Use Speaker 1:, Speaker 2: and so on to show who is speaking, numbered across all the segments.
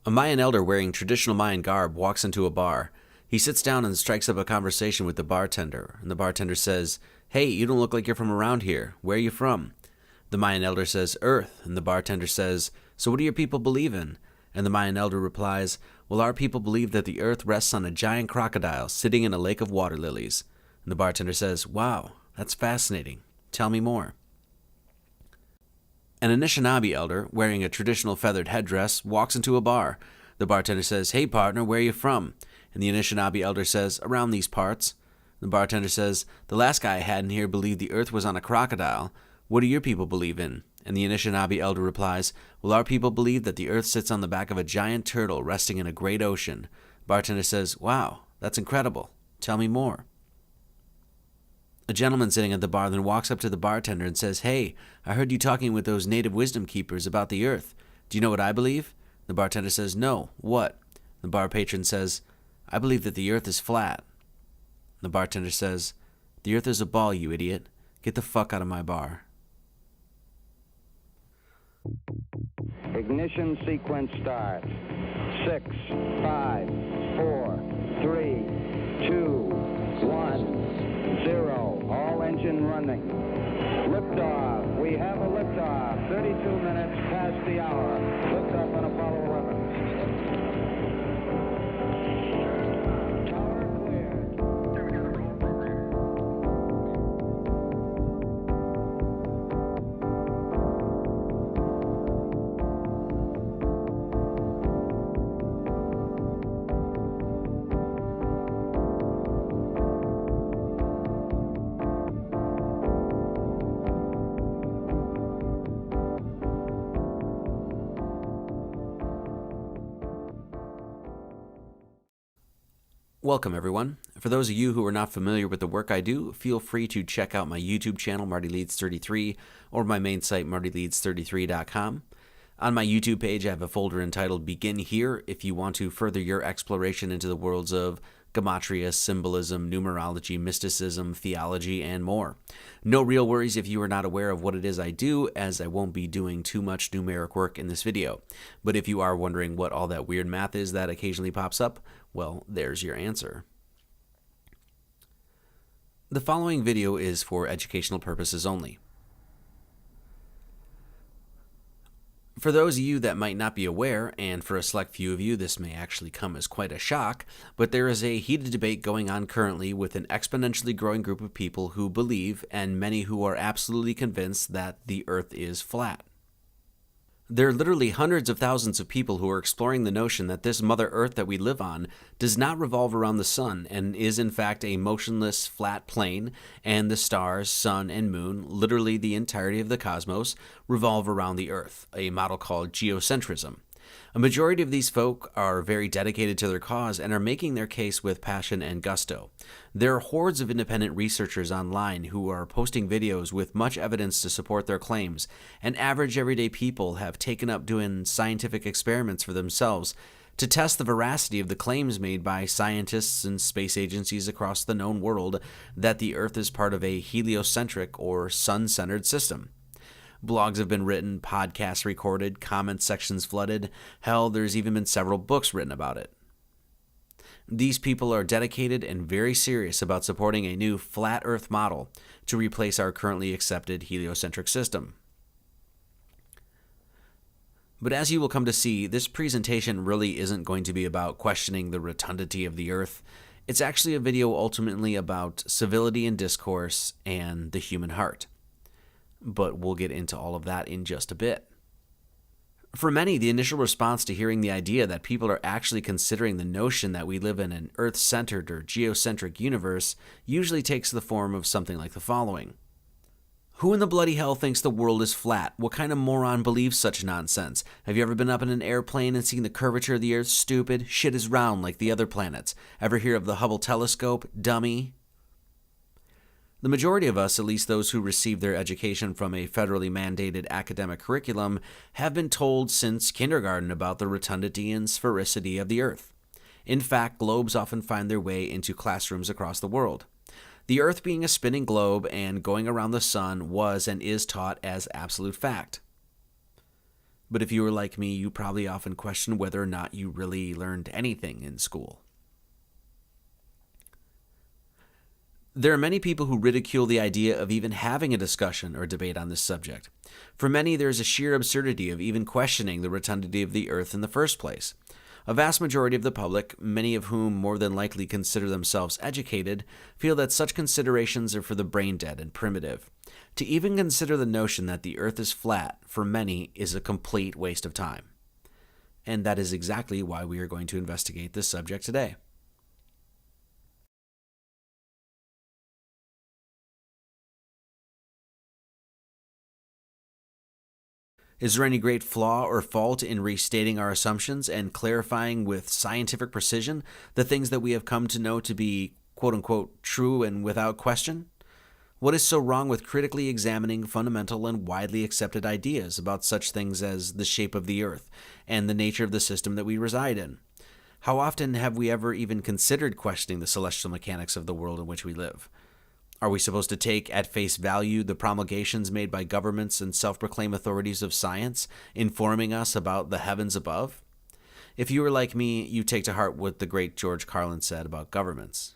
Speaker 1: A Mayan elder wearing traditional Mayan garb walks into a bar. He sits down and strikes up a conversation with the bartender, and the bartender says, "Hey, you don't look like you're from around here. Where are you from?" The Mayan elder says, "Earth," and the bartender says, "So what do your people believe in?" And the Mayan elder replies, "Well, our people believe that the earth rests on a giant crocodile sitting in a lake of water lilies." And the bartender says, "Wow, that's fascinating. Tell me more." An Anishinaabe elder, wearing a traditional feathered headdress, walks into a bar. The bartender says, "Hey partner, where are you from?" And the Anishinaabe elder says, "Around these parts." The bartender says, "The last guy I had in here believed the earth was on a crocodile. What do your people believe in?" And the Anishinaabe elder replies, "Well, our people believe that the earth sits on the back of a giant turtle resting in a great ocean." Bartender says, "Wow, that's incredible. Tell me more." A gentleman sitting at the bar then walks up to the bartender and says, "Hey, I heard you talking with those native wisdom keepers about the earth. Do you know what I believe?" The bartender says, "No, what?" The bar patron says, "I believe that the earth is flat." The bartender says, "The earth is a ball, you idiot. Get the fuck out of my bar."
Speaker 2: Ignition sequence starts. 6, 5, 4, 3, 2, 1, 0. All engine running. Liftoff. We have a liftoff. 32 minutes past the hour. Liftoff on Apollo 11. Tower clear. Here we got a roll program.
Speaker 1: Welcome, everyone. For those of you who are not familiar with the work I do, feel free to check out my YouTube channel, Marty Leeds 33, or my main site, martyleeds33.com. On my YouTube page, I have a folder entitled Begin Here if you want to further your exploration into the worlds of gematria, symbolism, numerology, mysticism, theology, and more. No real worries if you are not aware of what it is I do, as I won't be doing too much numeric work in this video. But if you are wondering what all that weird math is that occasionally pops up, well, there's your answer. The following video is for educational purposes only. For those of you that might not be aware, and for a select few of you this may actually come as quite a shock, but there is a heated debate going on currently with an exponentially growing group of people who believe, and many who are absolutely convinced, that the earth is flat. There are literally hundreds of thousands of people who are exploring the notion that this Mother Earth that we live on does not revolve around the sun and is in fact a motionless flat plane, and the stars, sun, and moon, literally the entirety of the cosmos, revolve around the Earth, a model called geocentrism. A majority of these folk are very dedicated to their cause and are making their case with passion and gusto. There are hordes of independent researchers online who are posting videos with much evidence to support their claims, and average everyday people have taken up doing scientific experiments for themselves to test the veracity of the claims made by scientists and space agencies across the known world that the Earth is part of a heliocentric or sun-centered system. Blogs have been written, podcasts recorded, comment sections flooded. Hell, there's even been several books written about it. These people are dedicated and very serious about supporting a new flat Earth model to replace our currently accepted heliocentric system. But as you will come to see, this presentation really isn't going to be about questioning the rotundity of the Earth. It's actually a video ultimately about civility and discourse and the human heart. But we'll get into all of that in just a bit. For many, the initial response to hearing the idea that people are actually considering the notion that we live in an Earth-centered or geocentric universe usually takes the form of something like the following. Who in the bloody hell thinks the world is flat? What kind of moron believes such nonsense? Have you ever been up in an airplane and seen the curvature of the Earth? Stupid. Shit is round like the other planets. Ever hear of the Hubble telescope? Dummy. The majority of us, at least those who receive their education from a federally mandated academic curriculum, have been told since kindergarten about the rotundity and sphericity of the Earth. In fact, globes often find their way into classrooms across the world. The Earth being a spinning globe and going around the sun was and is taught as absolute fact. But if you were like me, you probably often question whether or not you really learned anything in school. There are many people who ridicule the idea of even having a discussion or debate on this subject. For many, there is a sheer absurdity of even questioning the rotundity of the Earth in the first place. A vast majority of the public, many of whom more than likely consider themselves educated, feel that such considerations are for the brain-dead and primitive. To even consider the notion that the Earth is flat, for many, is a complete waste of time. And that is exactly why we are going to investigate this subject today. Is there any great flaw or fault in restating our assumptions and clarifying with scientific precision the things that we have come to know to be quote-unquote true and without question? What is so wrong with critically examining fundamental and widely accepted ideas about such things as the shape of the Earth and the nature of the system that we reside in? How often have we ever even considered questioning the celestial mechanics of the world in which we live? Are we supposed to take at face value the promulgations made by governments and self-proclaimed authorities of science, informing us about the heavens above? If you were like me, you take to heart what the great George Carlin said about governments.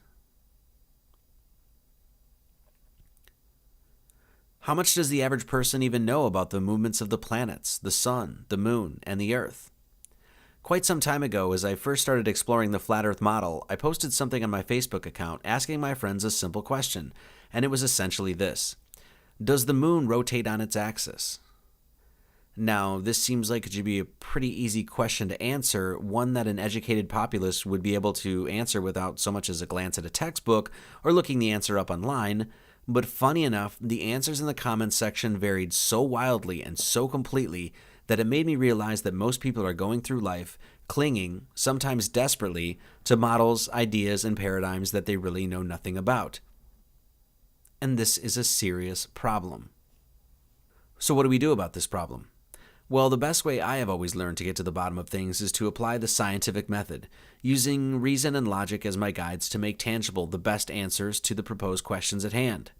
Speaker 1: How much does the average person even know about the movements of the planets, the sun, the moon, and the Earth? Quite some time ago, as I first started exploring the flat Earth model, I posted something on my Facebook account asking my friends a simple question, and it was essentially this: does the moon rotate on its axis? Now, this seems like it should be a pretty easy question to answer, one that an educated populace would be able to answer without so much as a glance at a textbook or looking the answer up online, but funny enough, the answers in the comments section varied so wildly and so completely that it made me realize that most people are going through life clinging, sometimes desperately, to models, ideas, and paradigms that they really know nothing about. And this is a serious problem. So what do we do about this problem? Well, the best way I have always learned to get to the bottom of things is to apply the scientific method, using reason and logic as my guides to make tangible the best answers to the proposed questions at hand.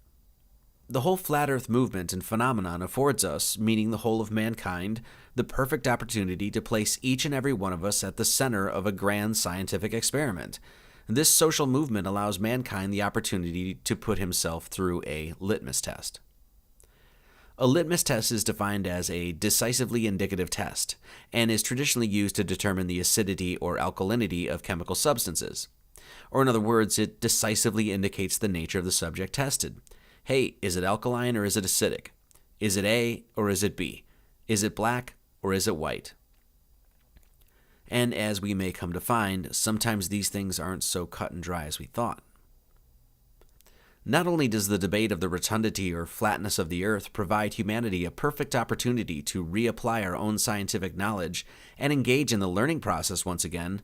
Speaker 1: The whole flat Earth movement and phenomenon affords us, meaning the whole of mankind, the perfect opportunity to place each and every one of us at the center of a grand scientific experiment. This social movement allows mankind the opportunity to put himself through a litmus test. A litmus test is defined as a decisively indicative test and is traditionally used to determine the acidity or alkalinity of chemical substances. Or in other words, it decisively indicates the nature of the subject tested. Hey, is it alkaline or is it acidic? Is it A or is it B? Is it black or is it white? And as we may come to find, sometimes these things aren't so cut and dry as we thought. Not only does the debate of the rotundity or flatness of the Earth provide humanity a perfect opportunity to reapply our own scientific knowledge and engage in the learning process once again,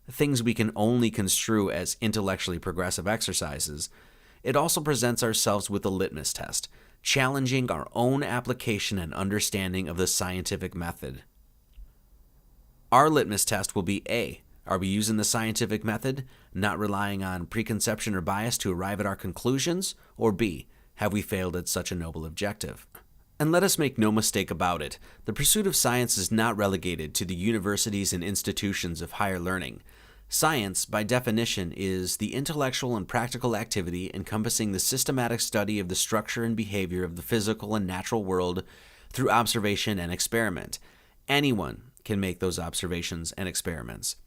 Speaker 1: things we can only construe as intellectually progressive exercises, it also presents ourselves with a litmus test, challenging our own application and understanding of the scientific method. Our litmus test will be A. Are we using the scientific method, not relying on preconception or bias to arrive at our conclusions? Or B. Have we failed at such a noble objective? And let us make no mistake about it, the pursuit of science is not relegated to the universities and institutions of higher learning. Science, by definition, is the intellectual and practical activity encompassing the systematic study of the structure and behavior of the physical and natural world through observation and experiment. Anyone can make those observations and experiments.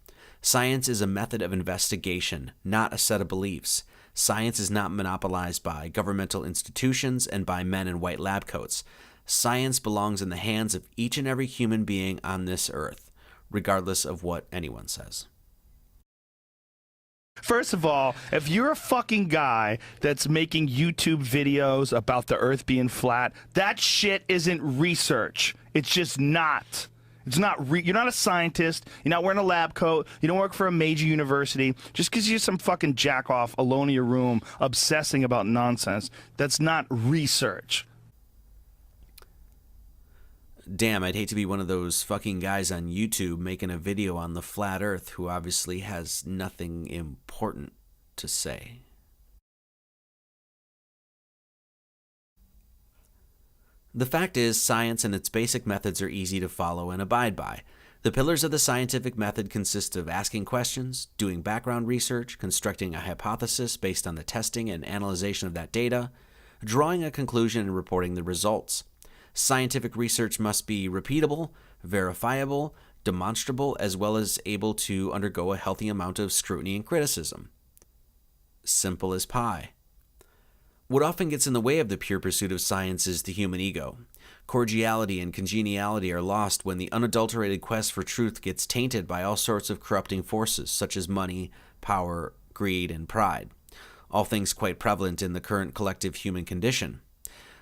Speaker 1: Science is a method of investigation, not a set of beliefs. Science is not monopolized by governmental institutions and by men in white lab coats. Science belongs in the hands of each and every human being on this earth, regardless of what anyone says.
Speaker 3: First of all, if you're a fucking guy that's making YouTube videos about the Earth being flat, that shit isn't research. It's just not. It's not. You're not a scientist. You're not wearing a lab coat. You don't work for a major university. Just because you're some fucking jack-off alone in your room obsessing about nonsense, that's not research.
Speaker 1: Damn, I'd hate to be one of those fucking guys on YouTube making a video on the flat Earth who obviously has nothing important to say. The fact is, science and its basic methods are easy to follow and abide by. The pillars of the scientific method consist of asking questions, doing background research, constructing a hypothesis based on the testing and analyzation of that data, drawing a conclusion and reporting the results. Scientific research must be repeatable, verifiable, demonstrable, as well as able to undergo a healthy amount of scrutiny and criticism. Simple as pie. What often gets in the way of the pure pursuit of science is the human ego. Cordiality and congeniality are lost when the unadulterated quest for truth gets tainted by all sorts of corrupting forces such as money, power, greed, and pride. All things quite prevalent in the current collective human condition.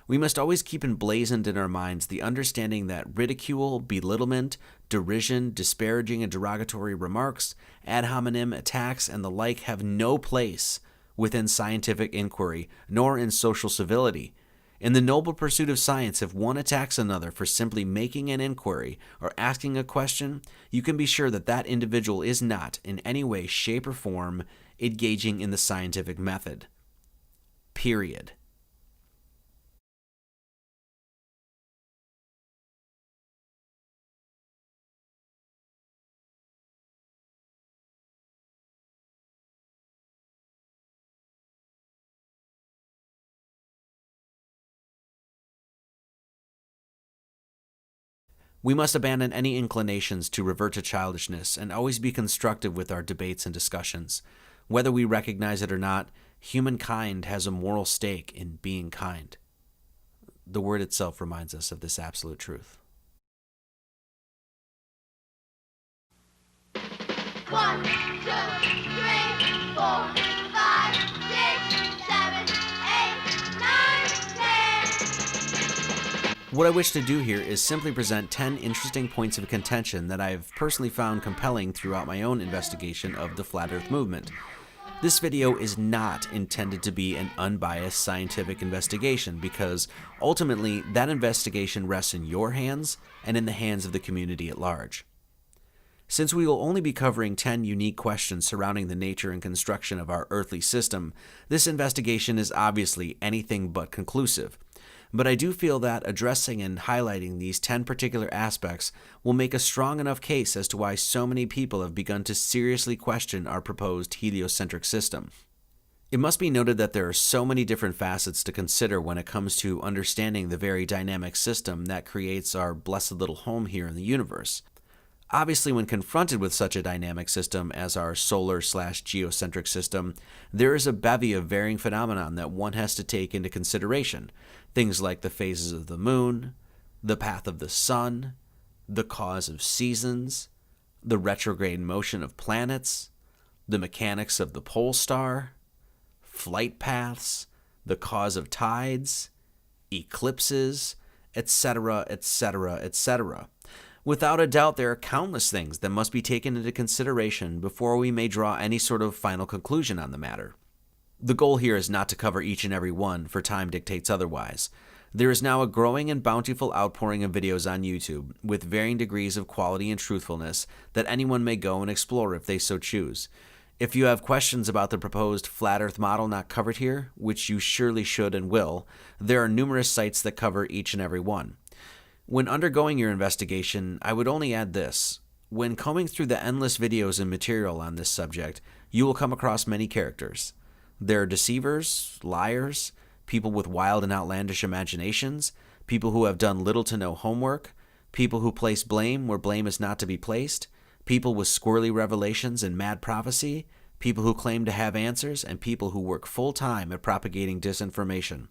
Speaker 1: We must always keep emblazoned in our minds the understanding that ridicule, belittlement, derision, disparaging and derogatory remarks, ad hominem attacks, and the like have no place within scientific inquiry, nor in social civility. In the noble pursuit of science, if one attacks another for simply making an inquiry or asking a question, you can be sure that that individual is not, in any way, shape, or form, engaging in the scientific method. Period. We must abandon any inclinations to revert to childishness and always be constructive with our debates and discussions. Whether we recognize it or not, humankind has a moral stake in being kind. The word itself reminds us of this absolute truth.
Speaker 4: 1, 2, 3, 4, 5, 6, 7, 8, 9, 10.
Speaker 1: What I wish to do here is simply present 10 interesting points of contention that I have personally found compelling throughout my own investigation of the Flat Earth movement. This video is not intended to be an unbiased scientific investigation because ultimately that investigation rests in your hands and in the hands of the community at large. Since we will only be covering 10 unique questions surrounding the nature and construction of our earthly system, this investigation is obviously anything but conclusive. But I do feel that addressing and highlighting these 10 particular aspects will make a strong enough case as to why so many people have begun to seriously question our proposed heliocentric system. It must be noted that there are so many different facets to consider when it comes to understanding the very dynamic system that creates our blessed little home here in the universe. Obviously, when confronted with such a dynamic system as our solar/geocentric system, there is a bevy of varying phenomena that one has to take into consideration. Things like the phases of the moon, the path of the sun, the cause of seasons, the retrograde motion of planets, the mechanics of the pole star, flight paths, the cause of tides, eclipses, etc., etc., etc. Without a doubt, there are countless things that must be taken into consideration before we may draw any sort of final conclusion on the matter. The goal here is not to cover each and every one, for time dictates otherwise. There is now a growing and bountiful outpouring of videos on YouTube, with varying degrees of quality and truthfulness, that anyone may go and explore if they so choose. If you have questions about the proposed flat earth model not covered here, which you surely should and will, there are numerous sites that cover each and every one. When undergoing your investigation, I would only add this. When combing through the endless videos and material on this subject, you will come across many characters. There are deceivers, liars, people with wild and outlandish imaginations, people who have done little to no homework, people who place blame where blame is not to be placed, people with squirrely revelations and mad prophecy, people who claim to have answers, and people who work full-time at propagating disinformation.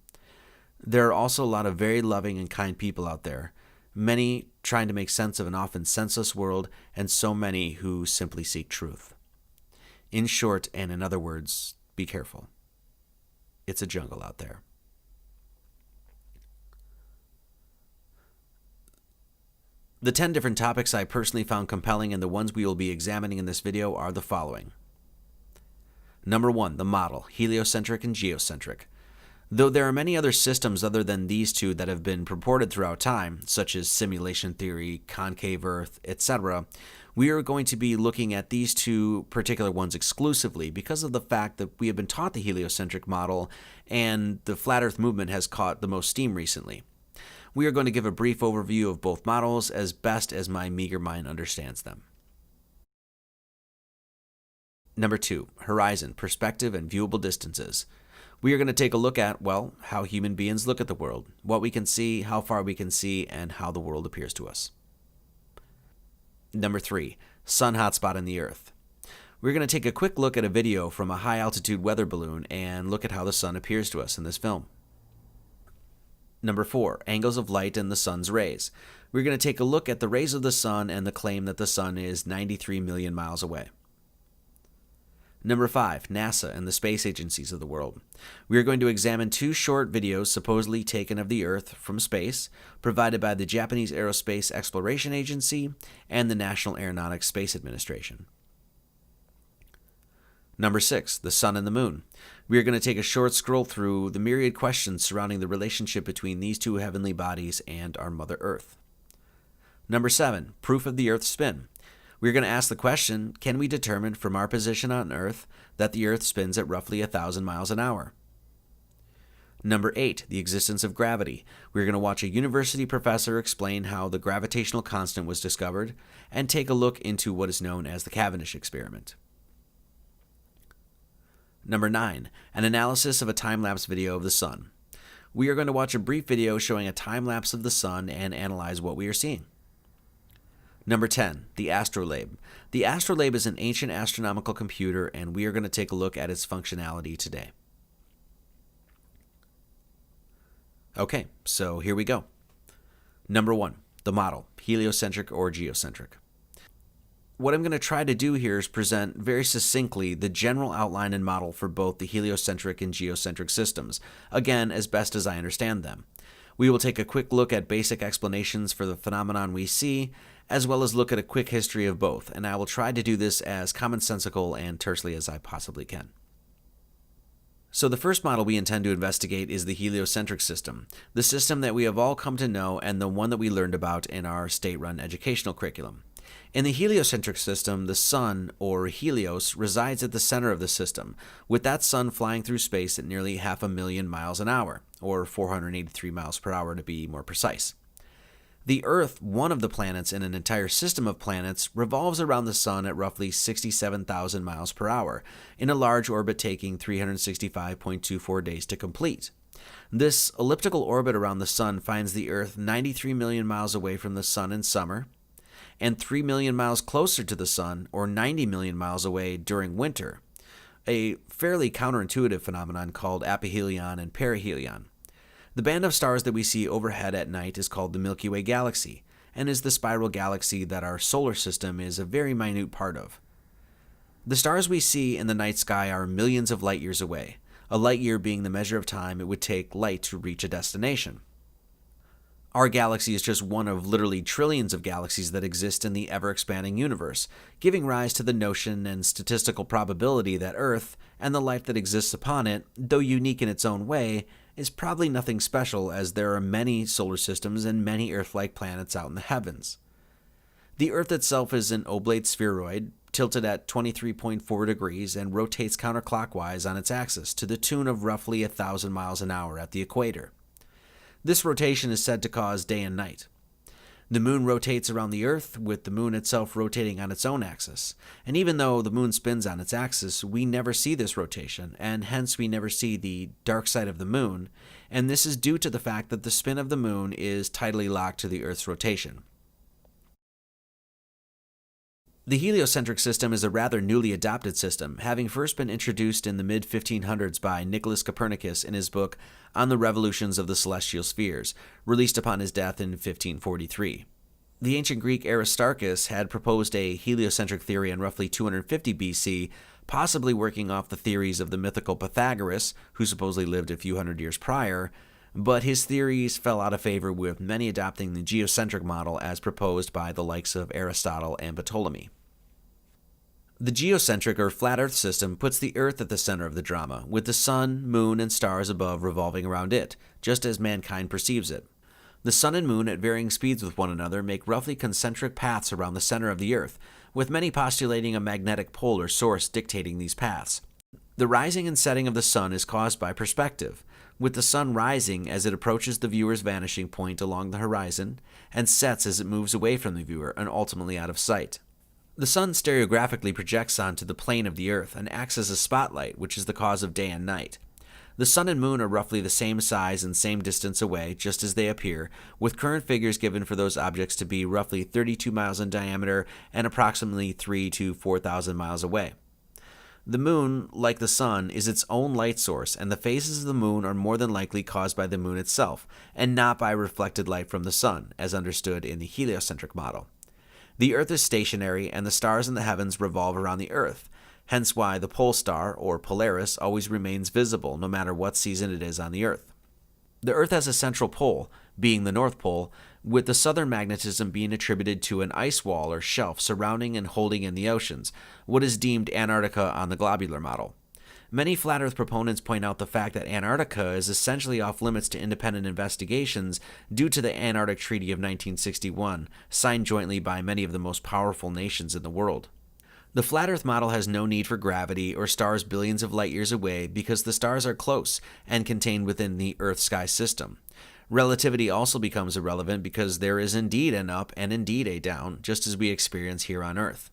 Speaker 1: There are also a lot of very loving and kind people out there, many trying to make sense of an often senseless world, and so many who simply seek truth. In short, and in other words, be careful. It's a jungle out there. The 10 different topics I personally found compelling and the ones we will be examining in this video are the following. Number 1, the model, heliocentric and geocentric. Though there are many other systems other than these two that have been purported throughout time, such as simulation theory, concave Earth, etc., we are going to be looking at these two particular ones exclusively because of the fact that we have been taught the heliocentric model and the flat Earth movement has caught the most steam recently. We are going to give a brief overview of both models as best as my meager mind understands them. Number 2, horizon, perspective, and viewable distances. We are going to take a look at, well, how human beings look at the world, what we can see, how far we can see, and how the world appears to us. Number 3, sun hotspot in the Earth. We're going to take a quick look at a video from a high-altitude weather balloon and look at how the sun appears to us in this film. Number 4, angles of light and the sun's rays. We're going to take a look at the rays of the sun and the claim that the sun is 93 million miles away. Number 5, NASA and the space agencies of the world. We are going to examine 2 short videos supposedly taken of the Earth from space, provided by the Japanese Aerospace Exploration Agency and the National Aeronautics Space Administration. Number 6, the sun and the moon. We are going to take a short scroll through the myriad questions surrounding the relationship between these 2 heavenly bodies and our Mother Earth. Number 7, proof of the Earth's spin. We're going to ask the question, can we determine from our position on Earth that the Earth spins at roughly 1,000 miles an hour? Number 8, the existence of gravity. We're going to watch a university professor explain how the gravitational constant was discovered and take a look into what is known as the Cavendish experiment. Number 9, an analysis of a time-lapse video of the sun. We are going to watch a brief video showing a time-lapse of the sun and analyze what we are seeing. Number 10, the astrolabe. The astrolabe is an ancient astronomical computer, and we are going to take a look at its functionality today. Okay, so here we go. Number 1, the model, heliocentric or geocentric. What I'm going to try to do here is present very succinctly the general outline and model for both the heliocentric and geocentric systems, again, as best as I understand them. We will take a quick look at basic explanations for the phenomenon we see, as well as look at a quick history of both, and I will try to do this as commonsensical and tersely as I possibly can. So the first model we intend to investigate is the heliocentric system, the system that we have all come to know and the one that we learned about in our state-run educational curriculum. In the heliocentric system, the sun, or Helios, resides at the center of the system, with that sun flying through space at nearly 500,000 miles an hour, or 483 miles per hour to be more precise. The Earth, one of the planets in an entire system of planets, revolves around the sun at roughly 67,000 miles per hour, in a large orbit taking 365.24 days to complete. This elliptical orbit around the sun finds the Earth 93 million miles away from the sun in summer, and 3 million miles closer to the sun, or 90 million miles away during winter, a fairly counterintuitive phenomenon called aphelion and perihelion. The band of stars that we see overhead at night is called the Milky Way galaxy, and is the spiral galaxy that our solar system is a very minute part of. The stars we see in the night sky are millions of light years away, a light year being the measure of time it would take light to reach a destination. Our galaxy is just one of literally trillions of galaxies that exist in the ever-expanding universe, giving rise to the notion and statistical probability that Earth, and the life that exists upon it, though unique in its own way, is probably nothing special, as there are many solar systems and many Earth-like planets out in the heavens. The Earth itself is an oblate spheroid, tilted at 23.4 degrees and rotates counterclockwise on its axis to the tune of roughly 1,000 miles an hour at the equator. This rotation is said to cause day and night. The moon rotates around the Earth, with the moon itself rotating on its own axis. And even though the moon spins on its axis, we never see this rotation, and hence we never see the dark side of the moon, and this is due to the fact that the spin of the moon is tidally locked to the Earth's rotation. The heliocentric system is a rather newly adopted system, having first been introduced in the mid-1500s by Nicholas Copernicus in his book On the Revolutions of the Celestial Spheres, released upon his death in 1543. The ancient Greek Aristarchus had proposed a heliocentric theory in roughly 250 BC, possibly working off the theories of the mythical Pythagoras, who supposedly lived a few hundred years prior, but his theories fell out of favor, with many adopting the geocentric model as proposed by the likes of Aristotle and Ptolemy. The geocentric or flat Earth system puts the Earth at the center of the drama, with the sun, moon, and stars above revolving around it, just as mankind perceives it. The sun and moon, at varying speeds with one another, make roughly concentric paths around the center of the Earth, with many postulating a magnetic pole or source dictating these paths. The rising and setting of the sun is caused by perspective. with the sun rising as it approaches the viewer's vanishing point along the horizon and sets as it moves away from the viewer and ultimately out of sight. The sun stereographically projects onto the plane of the Earth and acts as a spotlight, which is the cause of day and night. The sun and moon are roughly the same size and same distance away, just as they appear, with current figures given for those objects to be roughly 32 miles in diameter and approximately 3,000 to 4,000 miles away. The moon, like the sun, is its own light source, and the phases of the moon are more than likely caused by the moon itself, and not by reflected light from the sun, as understood in the heliocentric model. The Earth is stationary, and the stars in the heavens revolve around the Earth, hence why the pole star, or Polaris, always remains visible no matter what season it is on the Earth. The Earth has a central pole, being the North Pole, with the southern magnetism being attributed to an ice wall or shelf surrounding and holding in the oceans, what is deemed Antarctica on the globular model. Many flat Earth proponents point out the fact that Antarctica is essentially off limits to independent investigations due to the Antarctic Treaty of 1961, signed jointly by many of the most powerful nations in the world. The flat Earth model has no need for gravity or stars billions of light years away because the stars are close and contained within the Earth-sky system. Relativity also becomes irrelevant because there is indeed an up and indeed a down, just as we experience here on Earth.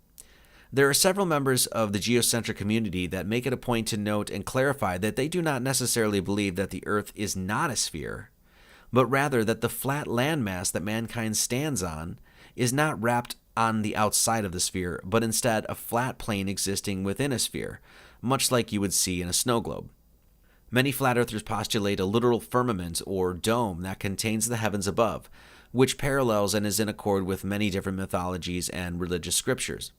Speaker 1: There are several members of the geocentric community that make it a point to note and clarify that they do not necessarily believe that the Earth is not a sphere, but rather that the flat landmass that mankind stands on is not wrapped on the outside of the sphere, but instead a flat plane existing within a sphere, much like you would see in a snow globe. Many flat earthers postulate a literal firmament or dome that contains the heavens above, which parallels and is in accord with many different mythologies and religious scriptures.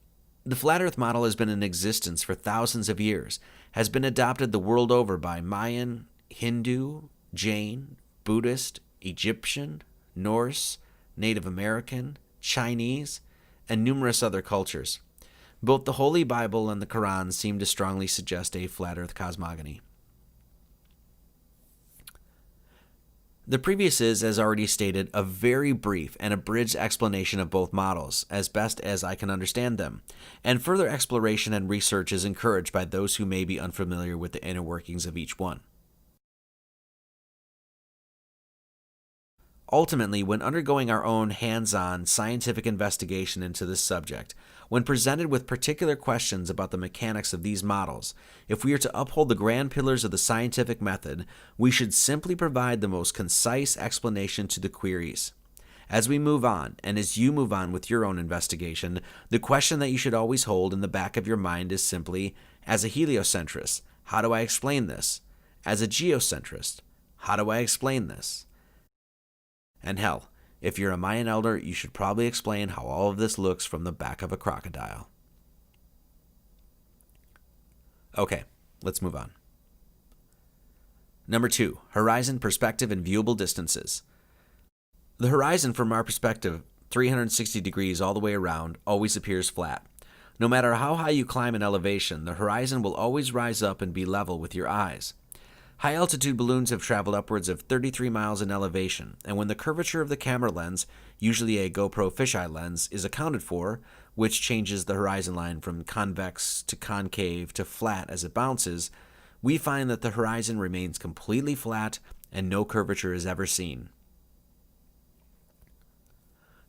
Speaker 1: The flat earth model has been in existence for thousands of years, has been adopted the world over by Mayan, Hindu, Jain, Buddhist, Egyptian, Norse, Native American, Chinese, and numerous other cultures. Both the Holy Bible and the Quran seem to strongly suggest a flat earth cosmogony. The previous is, as already stated, a very brief and abridged explanation of both models, as best as I can understand them, and further exploration and research is encouraged by those who may be unfamiliar with the inner workings of each one. Ultimately, when undergoing our own hands-on scientific investigation into this subject, when presented with particular questions about the mechanics of these models, if we are to uphold the grand pillars of the scientific method, we should simply provide the most concise explanation to the queries. As we move on, and as you move on with your own investigation, the question that you should always hold in the back of your mind is simply, as a heliocentrist, how do I explain this? As a geocentrist, how do I explain this? And hell, if you're a Mayan elder, you should probably explain how all of this looks from the back of a crocodile. Okay, let's move on. Number 2, horizon, perspective, and viewable distances. The horizon from our perspective, 360 degrees all the way around, always appears flat. No matter how high you climb in elevation, the horizon will always rise up and be level with your eyes. High-altitude balloons have traveled upwards of 33 miles in elevation, and when the curvature of the camera lens, usually a GoPro fisheye lens, is accounted for, which changes the horizon line from convex to concave to flat as it bounces, we find that the horizon remains completely flat and no curvature is ever seen.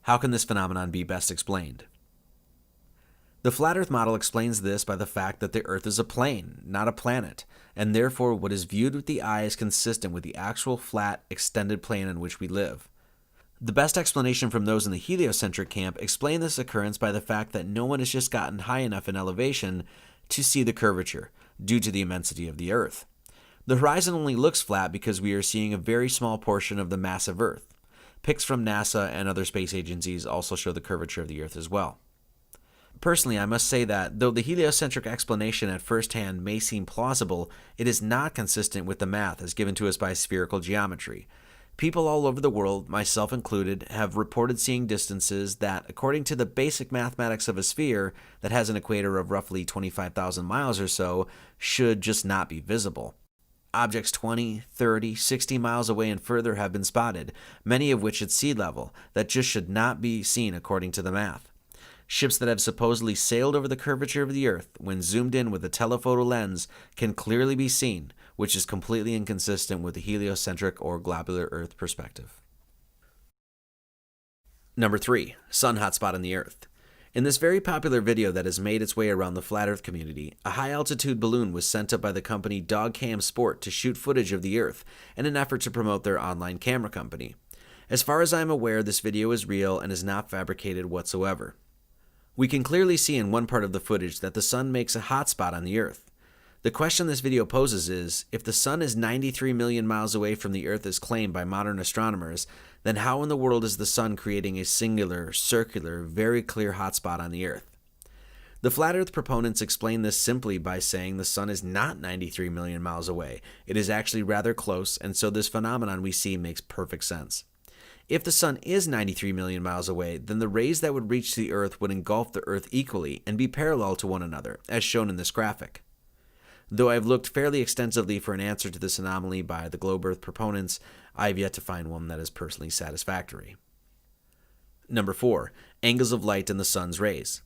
Speaker 1: How can this phenomenon be best explained? The flat Earth model explains this by the fact that the Earth is a plane, not a planet, and therefore what is viewed with the eye is consistent with the actual flat, extended plane on which we live. The best explanation from those in the heliocentric camp explain this occurrence by the fact that no one has just gotten high enough in elevation to see the curvature, due to the immensity of the Earth. The horizon only looks flat because we are seeing a very small portion of the massive Earth. Pics from NASA and other space agencies also show the curvature of the Earth as well. Personally, I must say that, though the heliocentric explanation at first hand may seem plausible, it is not consistent with the math as given to us by spherical geometry. People all over the world, myself included, have reported seeing distances that, according to the basic mathematics of a sphere that has an equator of roughly 25,000 miles or so, should just not be visible. Objects 20, 30, 60 miles away and further have been spotted, many of which at sea level, that just should not be seen according to the math. Ships that have supposedly sailed over the curvature of the Earth, when zoomed in with a telephoto lens, can clearly be seen, which is completely inconsistent with the heliocentric or globular Earth perspective. Number 3. Sun hotspot on the Earth. In this very popular video that has made its way around the Flat Earth community, a high-altitude balloon was sent up by the company Dogcam Sport to shoot footage of the Earth in an effort to promote their online camera company. As far as I am aware, this video is real and is not fabricated whatsoever. We can clearly see in one part of the footage that the sun makes a hotspot on the Earth. The question this video poses is, if the sun is 93 million miles away from the Earth as claimed by modern astronomers, then how in the world is the sun creating a singular, circular, very clear hotspot on the Earth? The Flat Earth proponents explain this simply by saying the sun is not 93 million miles away. It is actually rather close, and so this phenomenon we see makes perfect sense. If the sun is 93 million miles away, then the rays that would reach the Earth would engulf the Earth equally and be parallel to one another, as shown in this graphic. Though I've looked fairly extensively for an answer to this anomaly by the globe Earth proponents, I've yet to find one that is personally satisfactory. Number 4. Angles of light in the sun's rays.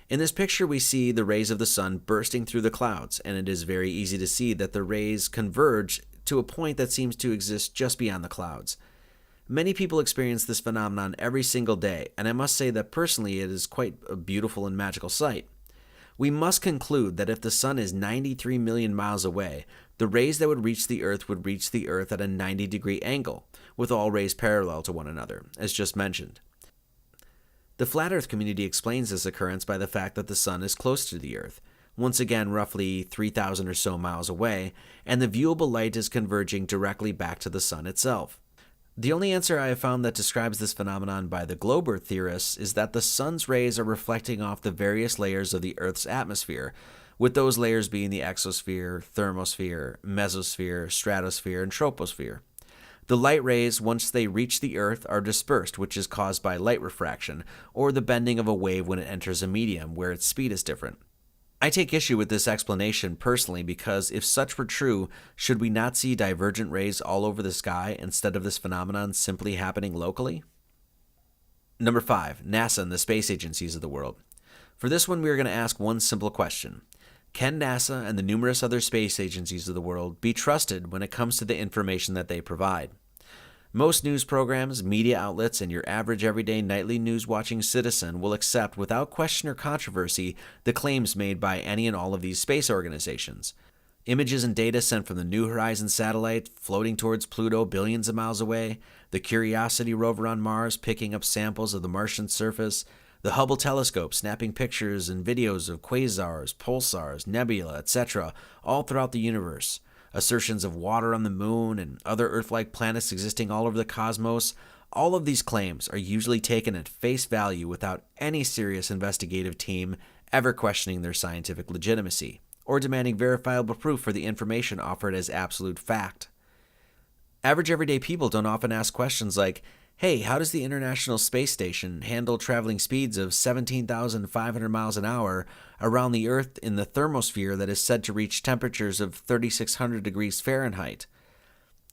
Speaker 1: In this picture we see the rays of the sun bursting through the clouds, and it is very easy to see that the rays converge to a point that seems to exist just beyond the clouds. Many people experience this phenomenon every single day, and I must say that personally it is quite a beautiful and magical sight. We must conclude that if the sun is 93 million miles away, the rays that would reach the Earth at a 90-degree angle, with all rays parallel to one another, as just mentioned. The Flat Earth community explains this occurrence by the fact that the sun is close to the Earth, once again roughly 3,000 or so miles away, and the viewable light is converging directly back to the sun itself. The only answer I have found that describes this phenomenon by the globe Earth theorists is that the sun's rays are reflecting off the various layers of the Earth's atmosphere, with those layers being the exosphere, thermosphere, mesosphere, stratosphere, and troposphere. The light rays, once they reach the Earth, are dispersed, which is caused by light refraction, or the bending of a wave when it enters a medium where its speed is different. I take issue with this explanation personally because if such were true, should we not see divergent rays all over the sky instead of this phenomenon simply happening locally? Number 5. NASA and the space agencies of the world. For this one, we are going to ask one simple question. Can NASA and the numerous other space agencies of the world be trusted when it comes to the information that they provide? Most news programs, media outlets, and your average everyday nightly news-watching citizen will accept without question or controversy the claims made by any and all of these space organizations. Images and data sent from the New Horizons satellite floating towards Pluto billions of miles away, the Curiosity rover on Mars picking up samples of the Martian surface, the Hubble telescope snapping pictures and videos of quasars, pulsars, nebula, etc., all throughout the universe. Assertions of water on the moon and other Earth-like planets existing all over the cosmos, all of these claims are usually taken at face value without any serious investigative team ever questioning their scientific legitimacy, or demanding verifiable proof for the information offered as absolute fact. Average everyday people don't often ask questions like, hey, how does the International Space Station handle traveling speeds of 17,500 miles an hour around the Earth in the thermosphere that is said to reach temperatures of 3,600 degrees Fahrenheit?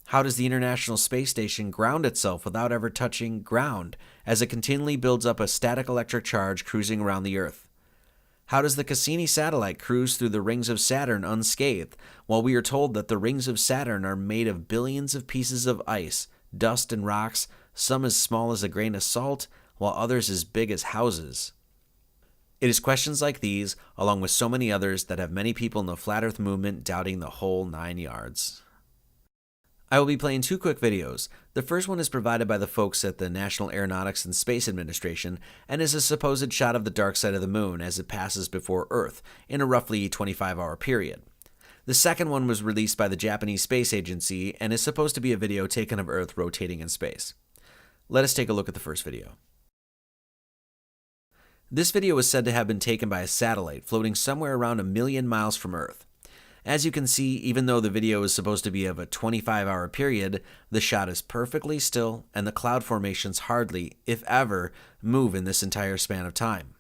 Speaker 1: How does the International Space Station ground itself without ever touching ground as it continually builds up a static electric charge cruising around the Earth? How does the Cassini satellite cruise through the rings of Saturn unscathed, while we are told that the rings of Saturn are made of billions of pieces of ice, dust, and rocks, some as small as a grain of salt, while others as big as houses? It is questions like these, along with so many others, that have many people in the Flat Earth movement doubting the whole 9 yards. I will be playing 2 quick videos. The first one is provided by the folks at the National Aeronautics and Space Administration and is a supposed shot of the dark side of the moon as it passes before Earth in a roughly 25-hour period. The second one was released by the Japanese Space Agency and is supposed to be a video taken of Earth rotating in space. Let us take a look at the first video. This video is said to have been taken by a satellite floating somewhere around 1 million miles from Earth. As you can see, even though the video is supposed to be of a 25-hour period, the shot is perfectly still and the cloud formations hardly, if ever, move in this entire span of time.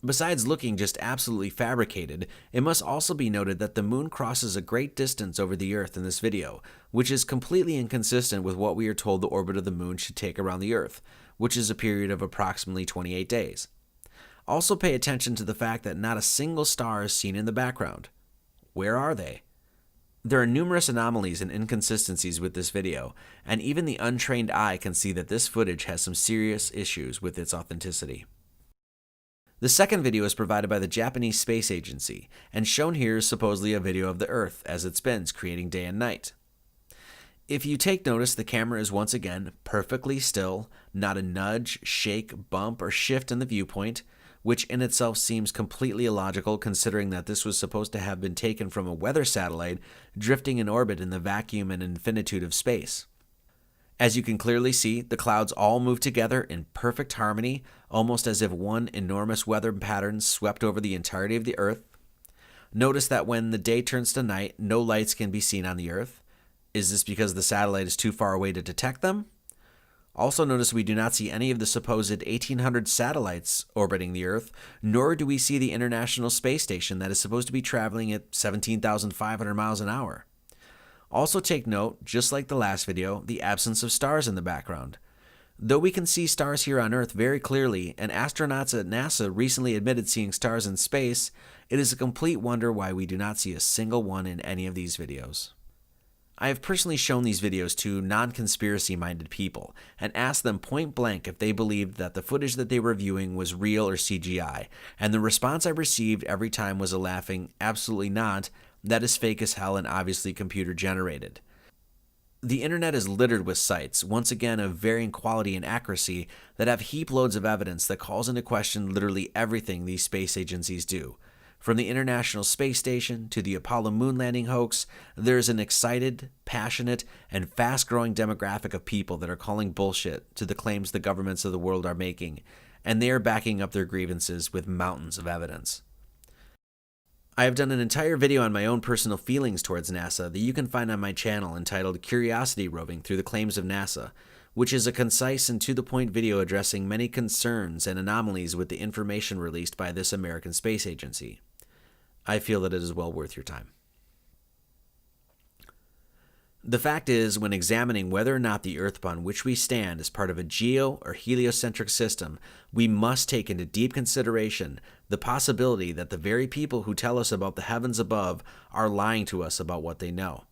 Speaker 1: Besides looking just absolutely fabricated, it must also be noted that the moon crosses a great distance over the Earth in this video, which is completely inconsistent with what we are told the orbit of the moon should take around the Earth, which is a period of approximately 28 days. Also pay attention to the fact that not a single star is seen in the background. Where are they? There are numerous anomalies and inconsistencies with this video, and even the untrained eye can see that this footage has some serious issues with its authenticity. The second video is provided by the Japanese Space Agency, and shown here is supposedly a video of the Earth as it spins, creating day and night. If you take notice, the camera is once again perfectly still, not a nudge, shake, bump, or shift in the viewpoint, which in itself seems completely illogical considering that this was supposed to have been taken from a weather satellite drifting in orbit in the vacuum and infinitude of space. As you can clearly see, the clouds all move together in perfect harmony, almost as if one enormous weather pattern swept over the entirety of the Earth. Notice that when the day turns to night, no lights can be seen on the Earth. Is this because the satellite is too far away to detect them? Also notice we do not see any of the supposed 1,800 satellites orbiting the Earth, nor do we see the International Space Station that is supposed to be traveling at 17,500 miles an hour. Also take note, just like the last video, the absence of stars in the background. Though we can see stars here on Earth very clearly, and astronauts at NASA recently admitted seeing stars in space, it is a complete wonder why we do not see a single one in any of these videos. I have personally shown these videos to non-conspiracy minded people and asked them point blank if they believed that the footage that they were viewing was real or CGI, and the response I received every time was a laughing, absolutely not, that is fake as hell and obviously computer generated. The internet is littered with sites, once again of varying quality and accuracy, that have heap loads of evidence that calls into question literally everything these space agencies do. From the International Space Station to the Apollo moon landing hoax, there is an excited, passionate, and fast-growing demographic of people that are calling bullshit to the claims the governments of the world are making, and they are backing up their grievances with mountains of evidence. I have done an entire video on my own personal feelings towards NASA that you can find on my channel entitled Curiosity Roving Through the Claims of NASA, which is a concise and to-the-point video addressing many concerns and anomalies with the information released by this American space agency. I feel that it is well worth your time. The fact is, when examining whether or not the Earth upon which we stand is part of a geo- or heliocentric system, we must take into deep consideration the possibility that the very people who tell us about the heavens above are lying to us about what they know.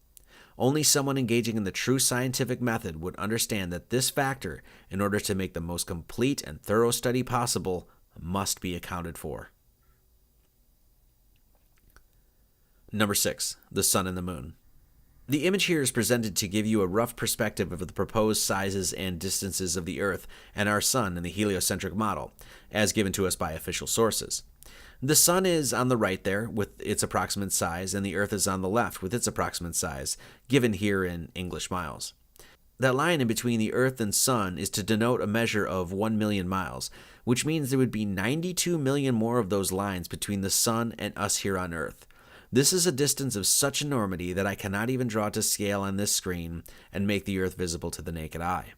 Speaker 1: Only someone engaging in the true scientific method would understand that this factor, in order to make the most complete and thorough study possible, must be accounted for. Number 6. The Sun and the Moon. The image here is presented to give you a rough perspective of the proposed sizes and distances of the Earth and our Sun in the heliocentric model, as given to us by official sources. The Sun is on the right there with its approximate size, and the Earth is on the left with its approximate size, given here in English miles. That line in between the Earth and Sun is to denote a measure of 1 million miles, which means there would be 92 million more of those lines between the Sun and us here on Earth. This is a distance of such enormity that I cannot even draw to scale on this screen and make the Earth visible to the naked eye.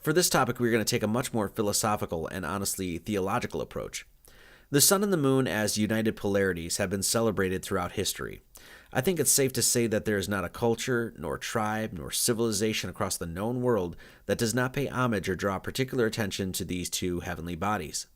Speaker 1: For this topic, we're going to take a much more philosophical and honestly theological approach. The Sun and the Moon as united polarities have been celebrated throughout history. I think it's safe to say that there is not a culture, nor tribe, nor civilization across the known world that does not pay homage or draw particular attention to these two heavenly bodies.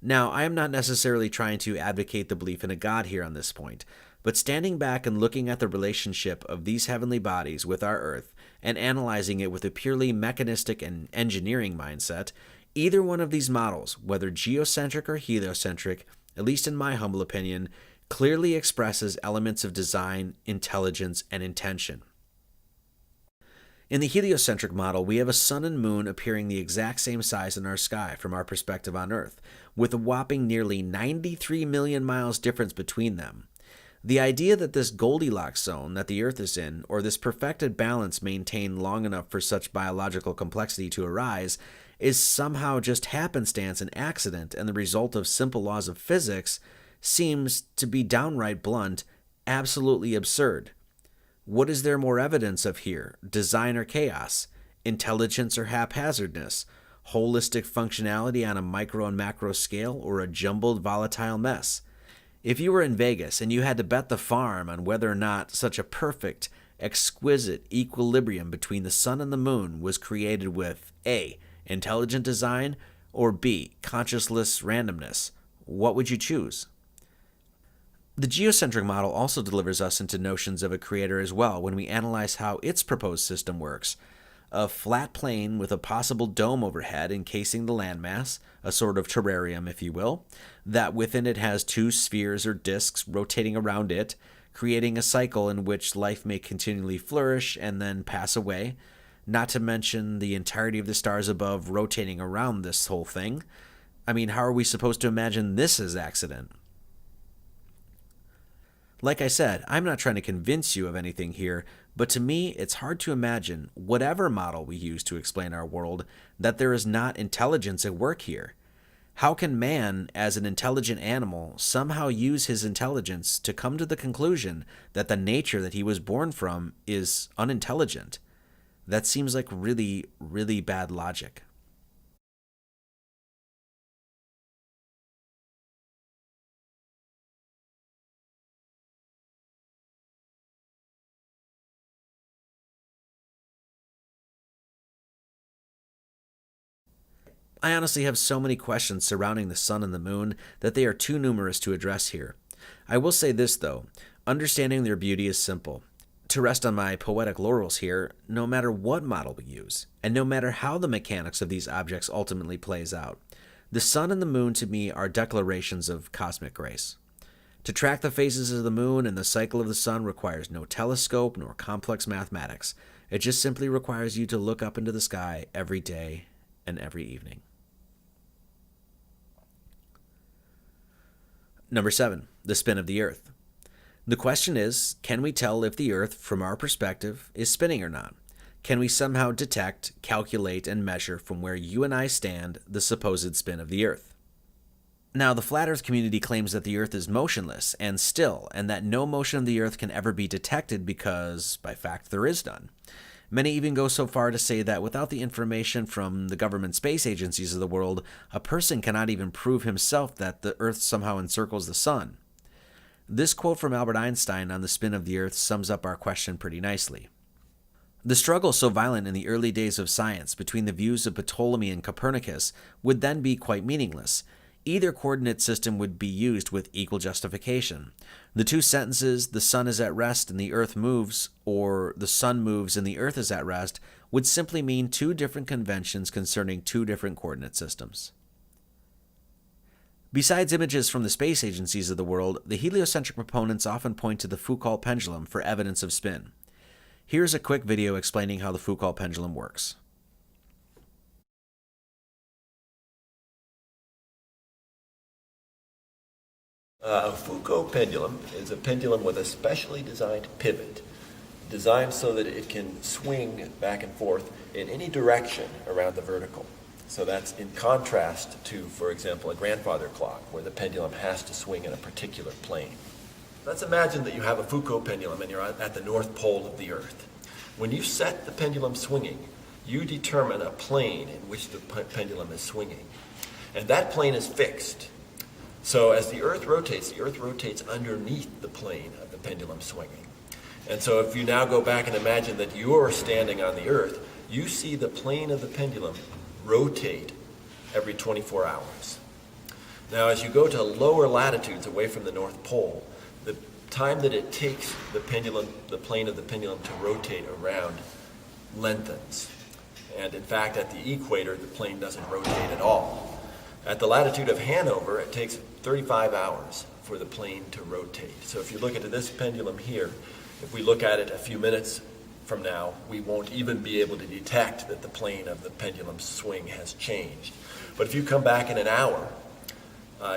Speaker 1: Now, I am not necessarily trying to advocate the belief in a God here on this point, but standing back and looking at the relationship of these heavenly bodies with our Earth and analyzing it with a purely mechanistic and engineering mindset, either one of these models, whether geocentric or heliocentric, at least in my humble opinion, clearly expresses elements of design, intelligence, and intention. In the heliocentric model, we have a sun and moon appearing the exact same size in our sky from our perspective on Earth, with a whopping nearly 93 million miles difference between them. The idea that this Goldilocks zone that the Earth is in, or this perfected balance maintained long enough for such biological complexity to arise, is somehow just happenstance and accident and the result of simple laws of physics, seems, to be downright blunt, absolutely absurd. What is there more evidence of here? Design or chaos? Intelligence or haphazardness? Holistic functionality on a micro and macro scale, or a jumbled volatile mess? If you were in Vegas and you had to bet the farm on whether or not such a perfect, exquisite equilibrium between the sun and the moon was created with A. Intelligent design, Or B, consciousless randomness? What would you choose? The geocentric model also delivers us into notions of a creator as well when we analyze how its proposed system works. A flat plane with a possible dome overhead encasing the landmass, a sort of terrarium if you will, that within it has two spheres or disks rotating around it, creating a cycle in which life may continually flourish and then pass away, not to mention the entirety of the stars above rotating around this whole thing. I mean, how are we supposed to imagine this as accident? Like I said, I'm not trying to convince you of anything here, but to me, it's hard to imagine, whatever model we use to explain our world, that there is not intelligence at work here. How can man, as an intelligent animal, somehow use his intelligence to come to the conclusion that the nature that he was born from is unintelligent? That seems like really, really bad logic. I honestly have so many questions surrounding the sun and the moon that they are too numerous to address here. I will say this though, understanding their beauty is simple. To rest on my poetic laurels here, no matter what model we use, and no matter how the mechanics of these objects ultimately plays out, the sun and the moon to me are declarations of cosmic grace. To track the phases of the moon and the cycle of the sun requires no telescope nor complex mathematics. It just simply requires you to look up into the sky every day and every evening. Number 7, the spin of the Earth. The question is, can we tell if the Earth, from our perspective, is spinning or not? Can we somehow detect, calculate, and measure from where you and I stand the supposed spin of the Earth? Now, the flat Earth community claims that the Earth is motionless and still, and that no motion of the Earth can ever be detected because, by fact, there is none. Many even go so far to say that without the information from the government space agencies of the world, a person cannot even prove himself that the Earth somehow encircles the sun. This quote from Albert Einstein on the spin of the Earth sums up our question pretty nicely. The struggle so violent in the early days of science between the views of Ptolemy and Copernicus would then be quite meaningless. Either coordinate system would be used with equal justification. The two sentences, the sun is at rest and the earth moves, or the sun moves and the earth is at rest, would simply mean two different conventions concerning two different coordinate systems. Besides images from the space agencies of the world, the heliocentric proponents often point to the Foucault pendulum for evidence of spin. Here's a quick video explaining how the Foucault pendulum works.
Speaker 5: A Foucault pendulum is a pendulum with a specially designed pivot, designed so that it can swing back and forth in any direction around the vertical. So that's in contrast to, for example, a grandfather clock, where the pendulum has to swing in a particular plane. Let's imagine that you have a Foucault pendulum and you're at the North Pole of the Earth. When you set the pendulum swinging, you determine a plane in which the pendulum is swinging. And that plane is fixed. So as the Earth rotates underneath the plane of the pendulum swinging. And so if you now go back and imagine that you're standing on the Earth, you see the plane of the pendulum rotate every 24 hours. Now as you go to lower latitudes away from the North Pole, the time that it takes the plane of the pendulum to rotate around lengthens. And in fact, at the equator, the plane doesn't rotate at all. At the latitude of Hanover, it takes 35 hours for the plane to rotate. So if you look at this pendulum here, if we look at it a few minutes from now, we won't even be able to detect that the plane of the pendulum swing has changed. But if you come back in an hour,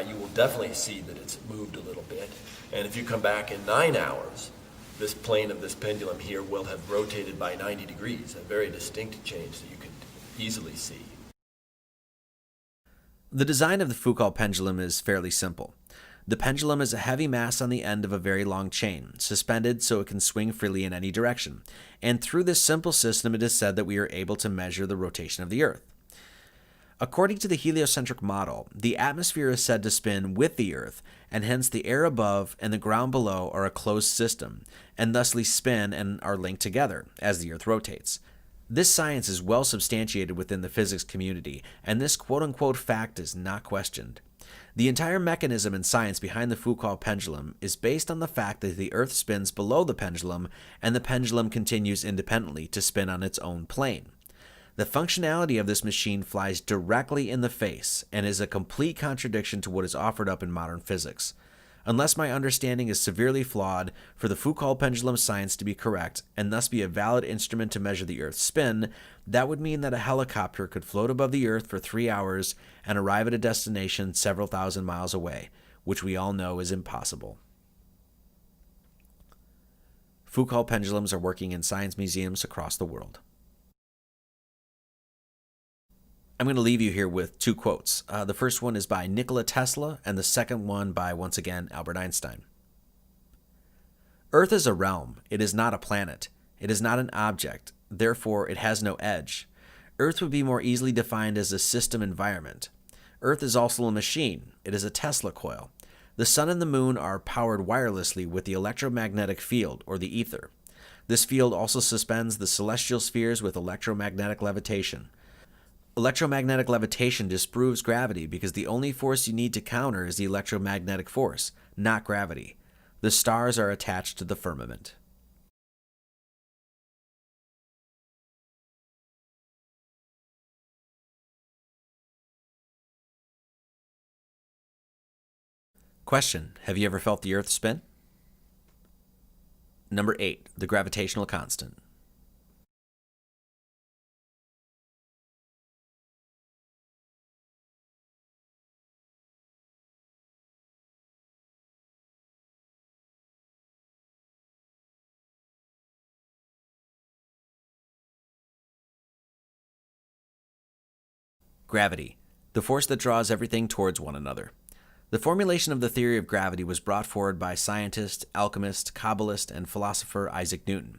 Speaker 5: you will definitely see that it's moved a little bit. And if you come back in 9 hours, this plane of this pendulum here will have rotated by 90 degrees, a very distinct change that you can easily see.
Speaker 1: The design of the Foucault pendulum is fairly simple. The pendulum is a heavy mass on the end of a very long chain, suspended so it can swing freely in any direction. And through this simple system, it is said that we are able to measure the rotation of the Earth. According to the heliocentric model, the atmosphere is said to spin with the Earth, and hence the air above and the ground below are a closed system, and thusly spin and are linked together as the Earth rotates. This science is well substantiated within the physics community, and this quote-unquote fact is not questioned. The entire mechanism and science behind the Foucault pendulum is based on the fact that the Earth spins below the pendulum, and the pendulum continues independently to spin on its own plane. The functionality of this machine flies directly in the face and is a complete contradiction to what is offered up in modern physics. Unless my understanding is severely flawed, for the Foucault pendulum science to be correct and thus be a valid instrument to measure the Earth's spin, that would mean that a helicopter could float above the Earth for 3 hours and arrive at a destination several thousand miles away, which we all know is impossible. Foucault pendulums are working in science museums across the world. I'm going to leave you here with two quotes. The first one is by Nikola Tesla, and the second one by, once again, Albert Einstein. Earth is a realm. It is not a planet. It is not an object. Therefore, it has no edge. Earth would be more easily defined as a system environment. Earth is also a machine. It is a Tesla coil. The sun and the moon are powered wirelessly with the electromagnetic field, or the ether. This field also suspends the celestial spheres with electromagnetic levitation. Electromagnetic levitation disproves gravity because the only force you need to counter is the electromagnetic force, not gravity. The stars are attached to the firmament. Question: have you ever felt the Earth spin? Number 8. The gravitational constant. Gravity, the force that draws everything towards one another. The formulation of the theory of gravity was brought forward by scientist, alchemist, Kabbalist, and philosopher Isaac Newton.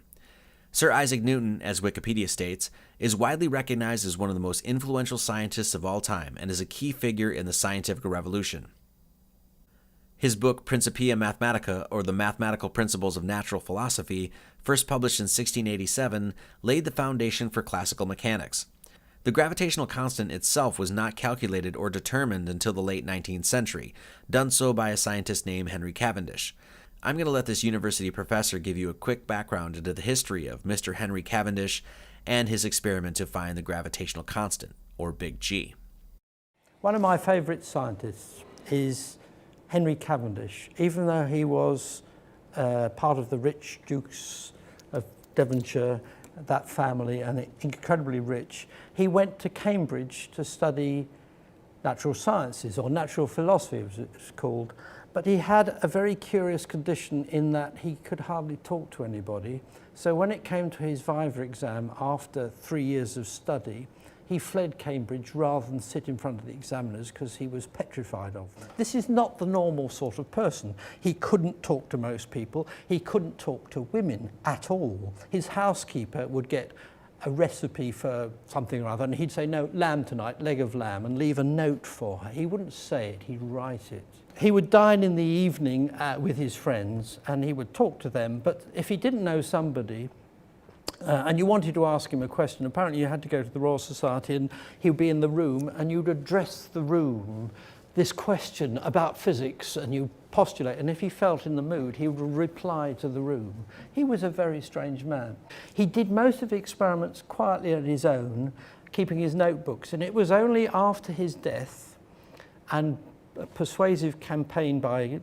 Speaker 1: Sir Isaac Newton, as Wikipedia states, is widely recognized as one of the most influential scientists of all time and is a key figure in the scientific revolution. His book Principia Mathematica, or The Mathematical Principles of Natural Philosophy, first published in 1687, laid the foundation for classical mechanics. The gravitational constant itself was not calculated or determined until the late 19th century, done so by a scientist named Henry Cavendish. I'm going to let this university professor give you a quick background into the history of Mr. Henry Cavendish and his experiment to find the gravitational constant, or Big G.
Speaker 6: One of my favourite scientists is Henry Cavendish. Even though he was part of the rich dukes of Devonshire, that family, and incredibly rich, he went to Cambridge to study natural sciences, or natural philosophy as it's called. But he had a very curious condition in that he could hardly talk to anybody. So when it came to his Viva exam after 3 years of study, he fled Cambridge rather than sit in front of the examiners because he was petrified of them. This is not the normal sort of person. He couldn't talk to most people. He couldn't talk to women at all. His housekeeper would get a recipe for something or other, and he'd say, no, lamb tonight, leg of lamb, and leave a note for her. He wouldn't say it, he'd write it. He would dine in the evening with his friends, and he would talk to them, but if he didn't know somebody, and you wanted to ask him a question, apparently you had to go to the Royal Society and he would be in the room and you'd address the room this question about physics and you postulate, and if he felt in the mood he would reply to the room. He was a very strange man. He did most of the experiments quietly on his own, keeping his notebooks, and it was only after his death and a persuasive campaign by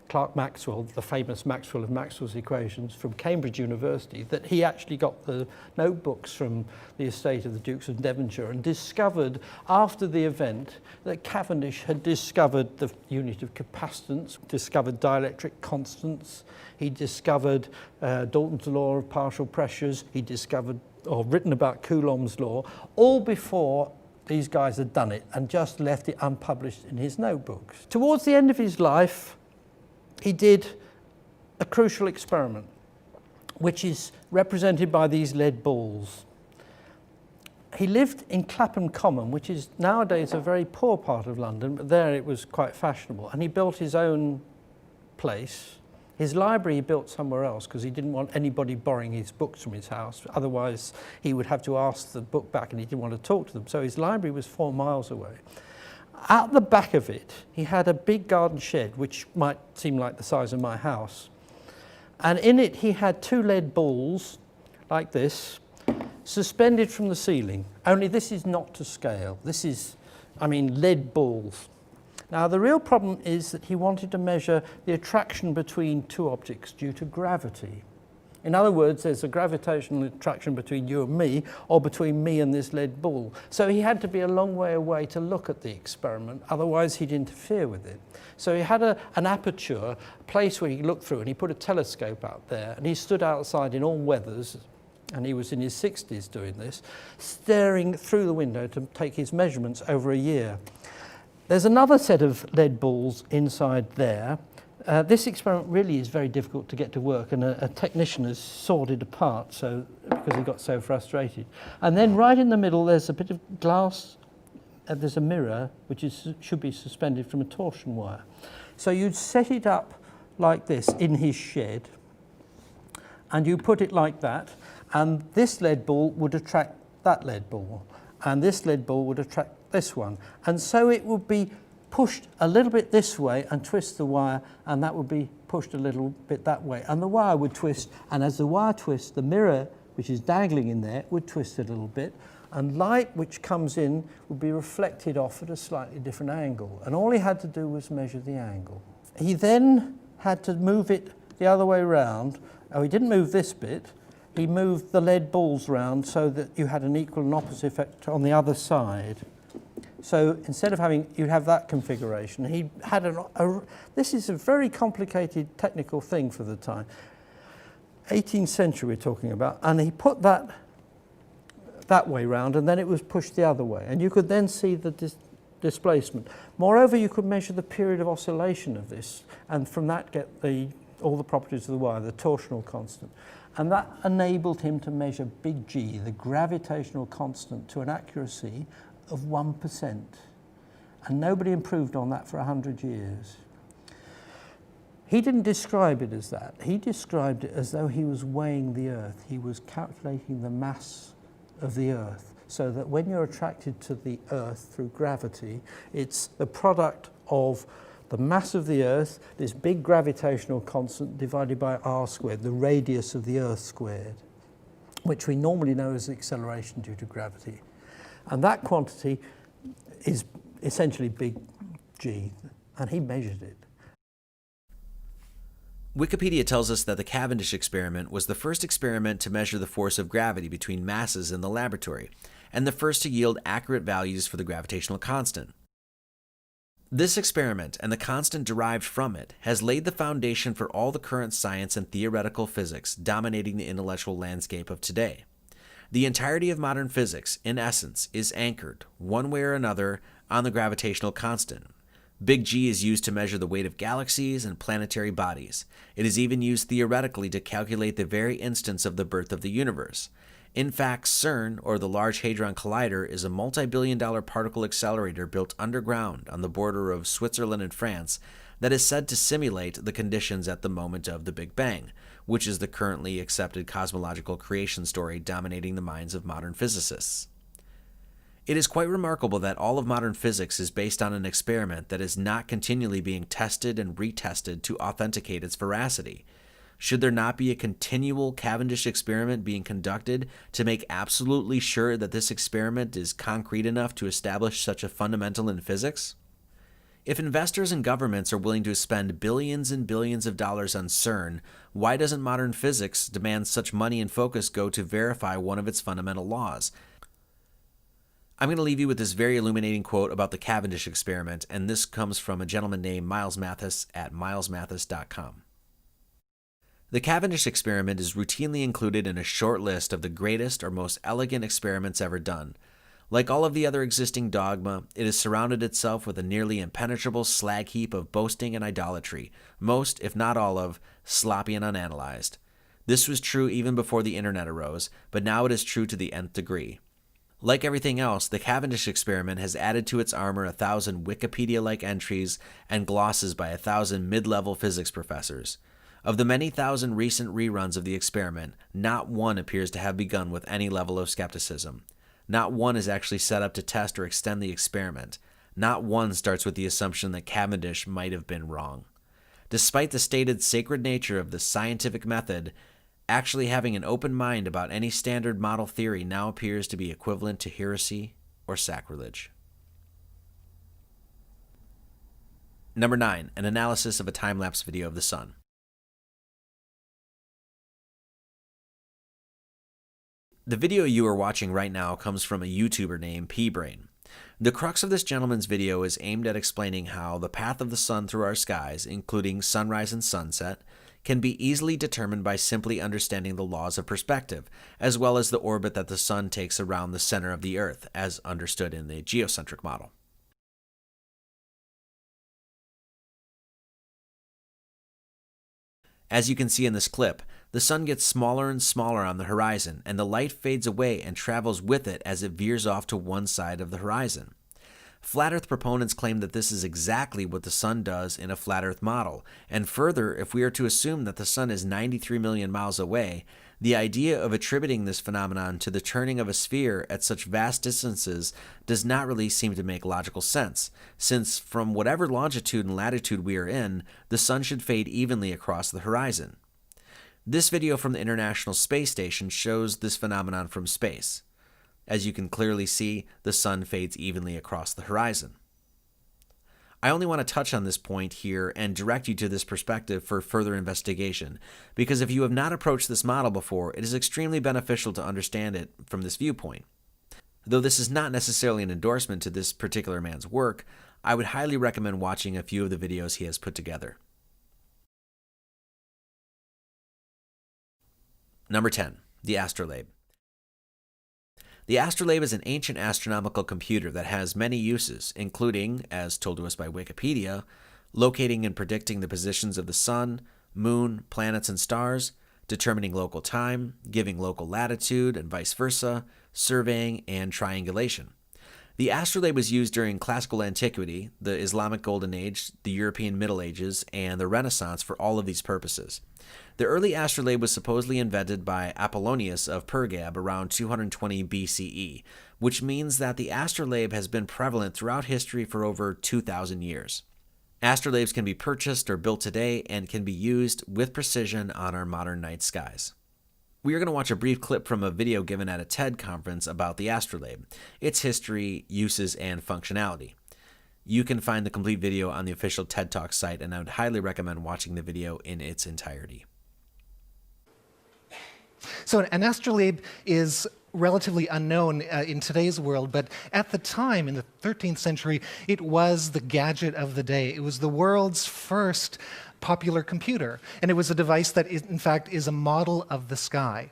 Speaker 6: Clerk Maxwell, the famous Maxwell of Maxwell's equations from Cambridge University, that he actually got the notebooks from the estate of the Dukes of Devonshire and discovered after the event that Cavendish had discovered the unit of capacitance, discovered dielectric constants, he discovered Dalton's law of partial pressures, he discovered or written about Coulomb's law, all before these guys had done it, and just left it unpublished in his notebooks. Towards the end of his life, he did a crucial experiment, which is represented by these lead balls. He lived in Clapham Common, which is nowadays a very poor part of London, but there it was quite fashionable. And he built his own place, His library he built somewhere else because he didn't want anybody borrowing his books from his house. Otherwise, he would have to ask the book back and he didn't want to talk to them. So his library was 4 miles away. At the back of it, he had a big garden shed, which might seem like the size of my house. And in it, he had 2 lead balls, like this, suspended from the ceiling. Only this is not to scale. This is, lead balls. Now, the real problem is that he wanted to measure the attraction between 2 objects due to gravity. In other words, there's a gravitational attraction between you and me, or between me and this lead ball. So he had to be a long way away to look at the experiment, otherwise he'd interfere with it. So he had an aperture, a place where he looked through, and he put a telescope out there, and he stood outside in all weathers, and he was in his 60s doing this, staring through the window to take his measurements over a year. There's another set of lead balls inside there. This experiment really is very difficult to get to work, and a technician has sawed it apart because he got so frustrated. And then right in the middle there's a bit of glass, there's a mirror which should be suspended from a torsion wire. So you'd set it up like this in his shed, and you put it like that, and this lead ball would attract that lead ball, and this lead ball would attract this one. And so it would be pushed a little bit this way and twist the wire, and that would be pushed a little bit that way. And the wire would twist, and as the wire twists, the mirror, which is dangling in there, would twist a little bit, and light which comes in would be reflected off at a slightly different angle. And all he had to do was measure the angle. He then had to move it the other way round. Oh, he didn't move this bit. He moved the lead balls round so that you had an equal and opposite effect on the other side. So instead of you'd have that configuration. He had this is a very complicated technical thing for the time. 18th century we're talking about, and he put that way round, and then it was pushed the other way, and you could then see the displacement. Moreover, you could measure the period of oscillation of this, and from that get all the properties of the wire, the torsional constant. And that enabled him to measure big G, the gravitational constant, to an accuracy of 1%. And nobody improved on that for 100 years. He didn't describe it as that. He described it as though he was weighing the Earth. He was calculating the mass of the Earth, so that when you're attracted to the Earth through gravity, it's the product of the mass of the Earth, this big gravitational constant, divided by r squared, the radius of the Earth squared, which we normally know as acceleration due to gravity. And that quantity is essentially big G, and he measured it.
Speaker 1: Wikipedia tells us that the Cavendish experiment was the first experiment to measure the force of gravity between masses in the laboratory, and the first to yield accurate values for the gravitational constant. This experiment, and the constant derived from it, has laid the foundation for all the current science and theoretical physics dominating the intellectual landscape of today. The entirety of modern physics, in essence, is anchored, one way or another, on the gravitational constant. Big G is used to measure the weight of galaxies and planetary bodies. It is even used theoretically to calculate the very instance of the birth of the universe. In fact, CERN, or the Large Hadron Collider, is a multi-billion-dollar particle accelerator built underground on the border of Switzerland and France that is said to simulate the conditions at the moment of the Big Bang, which is the currently accepted cosmological creation story dominating the minds of modern physicists. It is quite remarkable that all of modern physics is based on an experiment that is not continually being tested and retested to authenticate its veracity. Should there not be a continual Cavendish experiment being conducted to make absolutely sure that this experiment is concrete enough to establish such a fundamental in physics? If investors and governments are willing to spend billions and billions of dollars on CERN, why doesn't modern physics demand such money and focus go to verify one of its fundamental laws? I'm going to leave you with this very illuminating quote about the Cavendish experiment, and this comes from a gentleman named Miles Mathis at milesmathis.com. The Cavendish experiment is routinely included in a short list of the greatest or most elegant experiments ever done. Like all of the other existing dogma, it has surrounded itself with a nearly impenetrable slag heap of boasting and idolatry, most, if not all of, sloppy and unanalyzed. This was true even before the internet arose, but now it is true to the nth degree. Like everything else, the Cavendish experiment has added to its armor 1,000 Wikipedia-like entries and glosses by 1,000 mid-level physics professors. Of the many thousand recent reruns of the experiment, not one appears to have begun with any level of skepticism. Not one is actually set up to test or extend the experiment. Not one starts with the assumption that Cavendish might have been wrong. Despite the stated sacred nature of the scientific method, actually having an open mind about any standard model theory now appears to be equivalent to heresy or sacrilege. Number 9, an analysis of a time-lapse video of the sun. The video you are watching right now comes from a YouTuber named P-Brain. The crux of this gentleman's video is aimed at explaining how the path of the sun through our skies, including sunrise and sunset, can be easily determined by simply understanding the laws of perspective, as well as the orbit that the sun takes around the center of the Earth, as understood in the geocentric model. As you can see in this clip, the sun gets smaller and smaller on the horizon, and the light fades away and travels with it as it veers off to one side of the horizon. Flat Earth proponents claim that this is exactly what the sun does in a flat Earth model, and further, if we are to assume that the sun is 93 million miles away, the idea of attributing this phenomenon to the turning of a sphere at such vast distances does not really seem to make logical sense, since from whatever longitude and latitude we are in, the sun should fade evenly across the horizon. This video from the International Space Station shows this phenomenon from space. As you can clearly see, the sun fades evenly across the horizon. I only want to touch on this point here and direct you to this perspective for further investigation, because if you have not approached this model before, it is extremely beneficial to understand it from this viewpoint. Though this is not necessarily an endorsement to this particular man's work, I would highly recommend watching a few of the videos he has put together. Number 10, the astrolabe. The astrolabe is an ancient astronomical computer that has many uses, including, as told to us by Wikipedia, locating and predicting the positions of the sun, moon, planets, and stars, determining local time, giving local latitude, and vice versa, surveying, and triangulation. The astrolabe was used during classical antiquity, the Islamic Golden Age, the European Middle Ages, and the Renaissance for all of these purposes. The early astrolabe was supposedly invented by Apollonius of Pergam around 220 BCE, which means that the astrolabe has been prevalent throughout history for over 2,000 years. Astrolabes can be purchased or built today and can be used with precision on our modern night skies. We are going to watch a brief clip from a video given at a TED conference about the astrolabe, its history, uses, and functionality. You can find the complete video on the official TED Talk site, and I would highly recommend watching the video in its entirety.
Speaker 7: So an astrolabe is relatively unknown in today's world, but at the time, in the 13th century, it was the gadget of the day. It was the world's first popular computer, and it was a device that, in fact, is a model of the sky.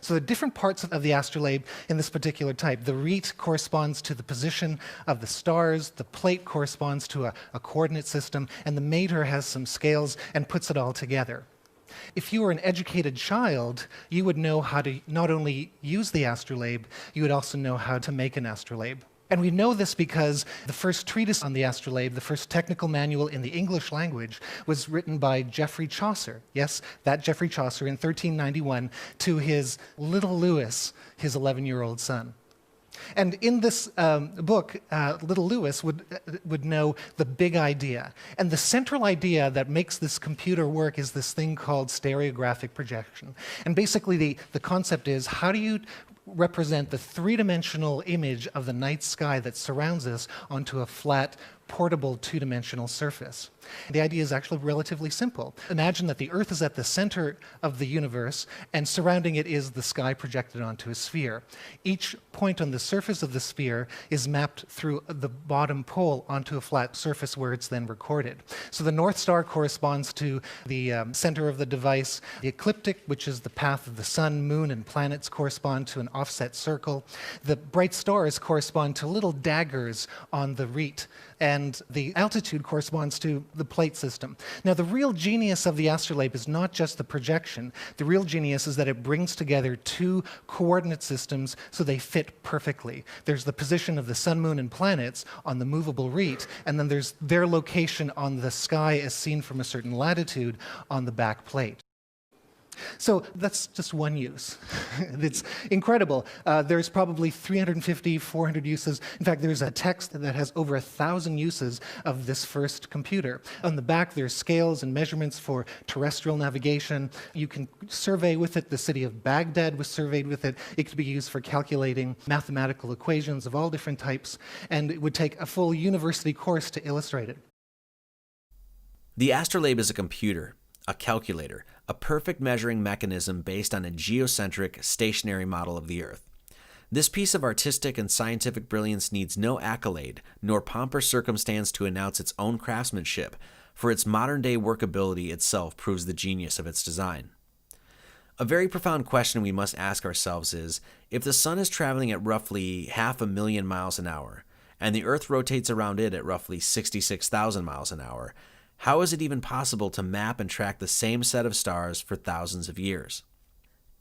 Speaker 7: So the different parts of the astrolabe in this particular type, the rete corresponds to the position of the stars, the plate corresponds to a coordinate system, and the mater has some scales and puts it all together. If you were an educated child, you would know how to not only use the astrolabe, you would also know how to make an astrolabe. And we know this because the first treatise on the astrolabe, the first technical manual in the English language, was written by Geoffrey Chaucer. Yes, that Geoffrey Chaucer in 1391 to his little Lewis, his 11-year-old son. And in this book, little Lewis would know the big idea. And the central idea that makes this computer work is this thing called stereographic projection. And basically the concept is, how do you represent the three-dimensional image of the night sky that surrounds us onto a flat, portable, two-dimensional surface? The idea is actually relatively simple. Imagine that the Earth is at the center of the universe, and surrounding it is the sky projected onto a sphere. Each point on the surface of the sphere is mapped through the bottom pole onto a flat surface where it's then recorded. So the North Star corresponds to the center of the device. The ecliptic, which is the path of the sun, moon, and planets, correspond to an offset circle. The bright stars correspond to little daggers on the rete, and the altitude corresponds to the plate system. Now, the real genius of the astrolabe is not just the projection. The real genius is that it brings together two coordinate systems so they fit perfectly. There's the position of the sun, moon, and planets on the movable rete, and then there's their location on the sky as seen from a certain latitude on the back plate. So that's just one use. It's incredible. There's probably 350, 400 uses. In fact, there's a text that has over 1,000 uses of this first computer. On the back, there's scales and measurements for terrestrial navigation. You can survey with it. The city of Baghdad was surveyed with it. It could be used for calculating mathematical equations of all different types, and it would take a full university course to illustrate it.
Speaker 1: The astrolabe is a computer, a calculator, a perfect measuring mechanism based on a geocentric, stationary model of the Earth. This piece of artistic and scientific brilliance needs no accolade, nor pomp or circumstance to announce its own craftsmanship, for its modern-day workability itself proves the genius of its design. A very profound question we must ask ourselves is, if the Sun is traveling at roughly 500,000 miles an hour, and the Earth rotates around it at roughly 66,000 miles an hour, how is it even possible to map and track the same set of stars for thousands of years?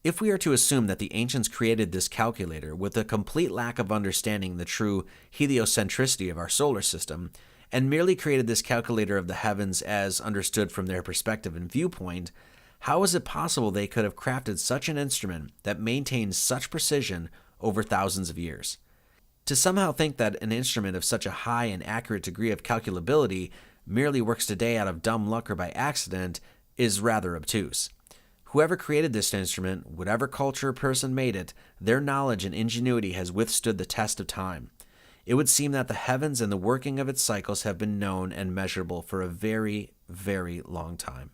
Speaker 1: If we are to assume that the ancients created this calculator with a complete lack of understanding the true heliocentricity of our solar system, and merely created this calculator of the heavens as understood from their perspective and viewpoint, how is it possible they could have crafted such an instrument that maintains such precision over thousands of years? To somehow think that an instrument of such a high and accurate degree of calculability merely works today out of dumb luck or by accident is rather obtuse. Whoever created this instrument, whatever culture or person made it, their knowledge and ingenuity has withstood the test of time. It would seem that the heavens and the working of its cycles have been known and measurable for a very, very long time.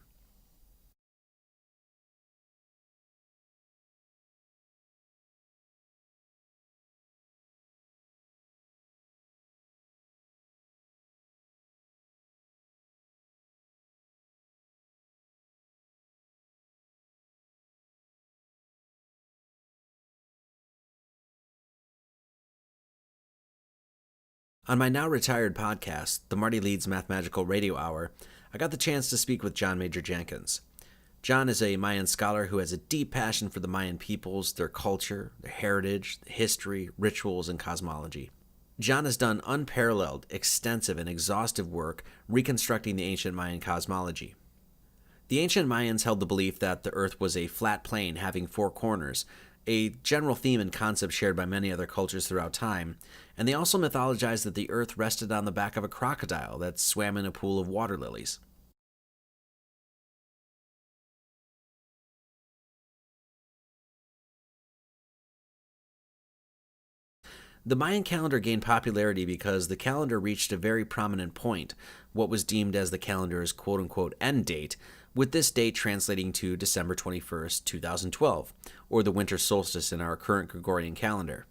Speaker 1: On my now retired podcast, the Marty Leeds Mathematical Radio Hour, I got the chance to speak with John Major Jenkins. John is a Mayan scholar who has a deep passion for the Mayan peoples, their culture, their heritage, history, rituals, and cosmology. John has done unparalleled, extensive, and exhaustive work reconstructing the ancient Mayan cosmology. The ancient Mayans held the belief that the Earth was a flat plane having four corners, a general theme and concept shared by many other cultures throughout time, and they also mythologized that the Earth rested on the back of a crocodile that swam in a pool of water lilies. The Mayan calendar gained popularity because the calendar reached a very prominent point, what was deemed as the calendar's quote-unquote end date, with this date translating to December 21st, 2012, or the winter solstice in our current Gregorian calendar.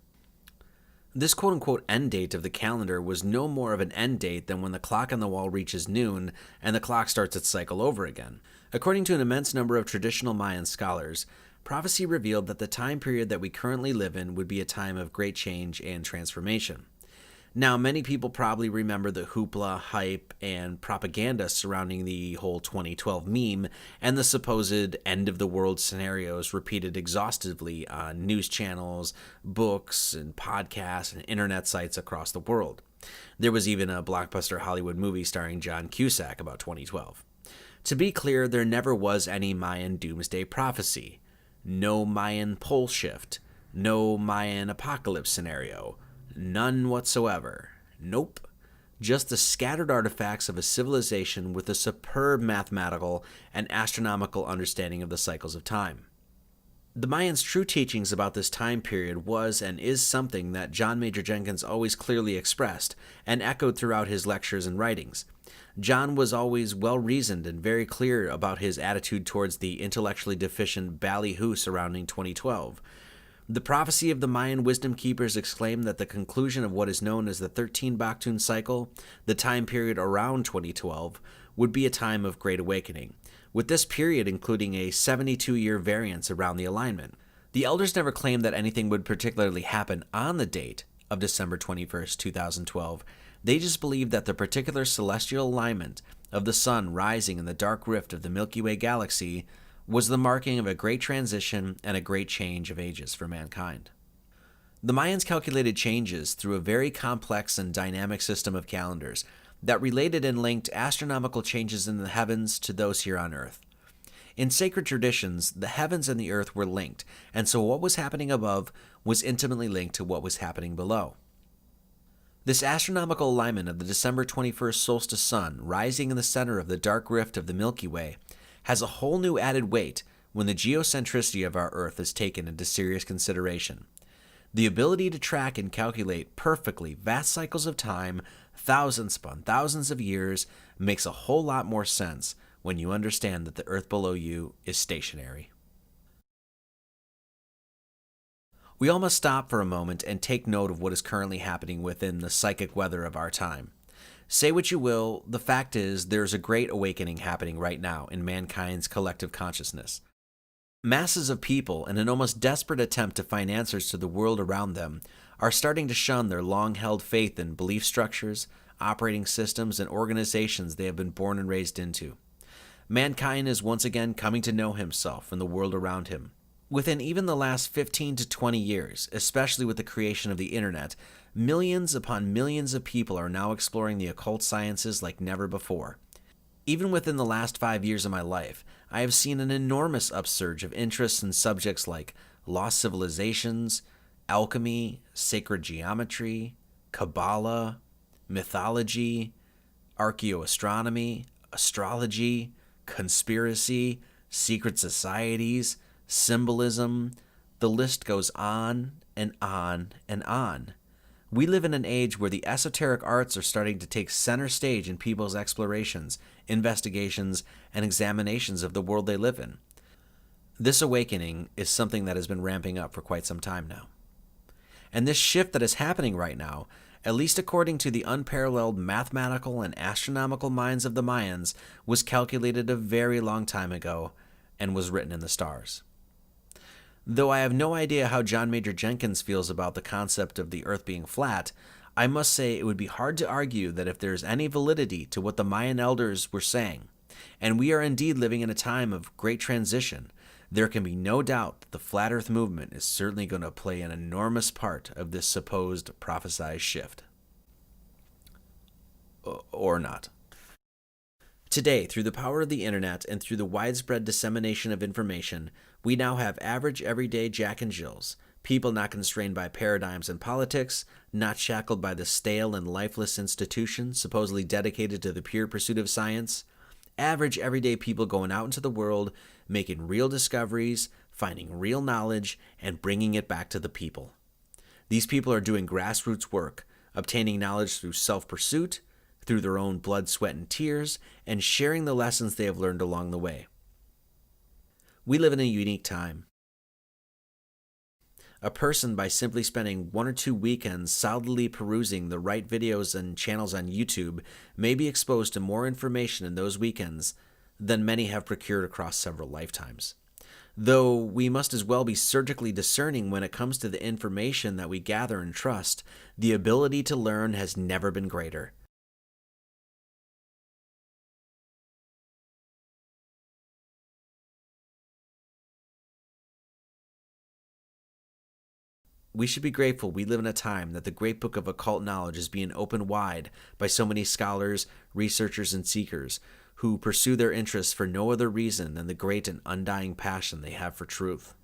Speaker 1: This quote-unquote end date of the calendar was no more of an end date than when the clock on the wall reaches noon and the clock starts its cycle over again. According to an immense number of traditional Mayan scholars, prophecy revealed that the time period that we currently live in would be a time of great change and transformation. Now, many people probably remember the hoopla, hype, and propaganda surrounding the whole 2012 meme and the supposed end-of-the-world scenarios repeated exhaustively on news channels, books, and podcasts, and internet sites across the world. There was even a blockbuster Hollywood movie starring John Cusack about 2012. To be clear, there never was any Mayan doomsday prophecy. No Mayan pole shift. No Mayan apocalypse scenario. None whatsoever. Nope. Just the scattered artifacts of a civilization with a superb mathematical and astronomical understanding of the cycles of time. The Mayans' true teachings about this time period was and is something that John Major Jenkins always clearly expressed and echoed throughout his lectures and writings. John was always well-reasoned and very clear about his attitude towards the intellectually deficient ballyhoo surrounding 2012. The prophecy of the Mayan wisdom keepers exclaimed that the conclusion of what is known as the 13 Baktun cycle, the time period around 2012, would be a time of great awakening, with this period including a 72-year variance around the alignment. The elders never claimed that anything would particularly happen on the date of December 21st, 2012. They just believed that the particular celestial alignment of the sun rising in the dark rift of the Milky Way galaxy was the marking of a great transition and a great change of ages for mankind. The Mayans calculated changes through a very complex and dynamic system of calendars that related and linked astronomical changes in the heavens to those here on Earth. In sacred traditions, the heavens and the earth were linked, and so what was happening above was intimately linked to what was happening below. This astronomical alignment of the December 21st solstice sun rising in the center of the dark rift of the Milky Way has a whole new added weight when the geocentricity of our Earth is taken into serious consideration. The ability to track and calculate perfectly vast cycles of time, thousands upon thousands of years, makes a whole lot more sense when you understand that the Earth below you is stationary. We all must stop for a moment and take note of what is currently happening within the psychic weather of our time. Say what you will, the fact is there's a great awakening happening right now in mankind's collective consciousness. Masses of people, in an almost desperate attempt to find answers to the world around them, are starting to shun their long-held faith in belief structures, operating systems, and organizations they have been born and raised into. Mankind is once again coming to know himself and the world around him. Within even the last 15 to 20 years, especially with the creation of the internet, millions upon millions of people are now exploring the occult sciences like never before. Even within the last 5 years of my life, I have seen an enormous upsurge of interest in subjects like lost civilizations, alchemy, sacred geometry, Kabbalah, mythology, archaeoastronomy, astrology, conspiracy, secret societies, symbolism. The list goes on and on and on. We live in an age where the esoteric arts are starting to take center stage in people's explorations, investigations, and examinations of the world they live in. This awakening is something that has been ramping up for quite some time now. And this shift that is happening right now, at least according to the unparalleled mathematical and astronomical minds of the Mayans, was calculated a very long time ago and was written in the stars. Though I have no idea how John Major Jenkins feels about the concept of the Earth being flat, I must say it would be hard to argue that if there is any validity to what the Mayan elders were saying, and we are indeed living in a time of great transition, there can be no doubt that the Flat Earth movement is certainly going to play an enormous part of this supposed prophesized shift. Or not. Today, through the power of the internet and through the widespread dissemination of information, we now have average everyday Jack and Jills, people not constrained by paradigms and politics, not shackled by the stale and lifeless institutions supposedly dedicated to the pure pursuit of science, average everyday people going out into the world, making real discoveries, finding real knowledge, and bringing it back to the people. These people are doing grassroots work, obtaining knowledge through self-pursuit, through their own blood, sweat, and tears, and sharing the lessons they have learned along the way. We live in a unique time. A person, by simply spending 1 or 2 weekends solidly perusing the right videos and channels on YouTube, may be exposed to more information in those weekends than many have procured across several lifetimes. Though we must as well be surgically discerning when it comes to the information that we gather and trust, the ability to learn has never been greater. We should be grateful we live in a time that the great book of occult knowledge is being opened wide by so many scholars, researchers, and seekers who pursue their interests for no other reason than the great and undying passion they have for truth.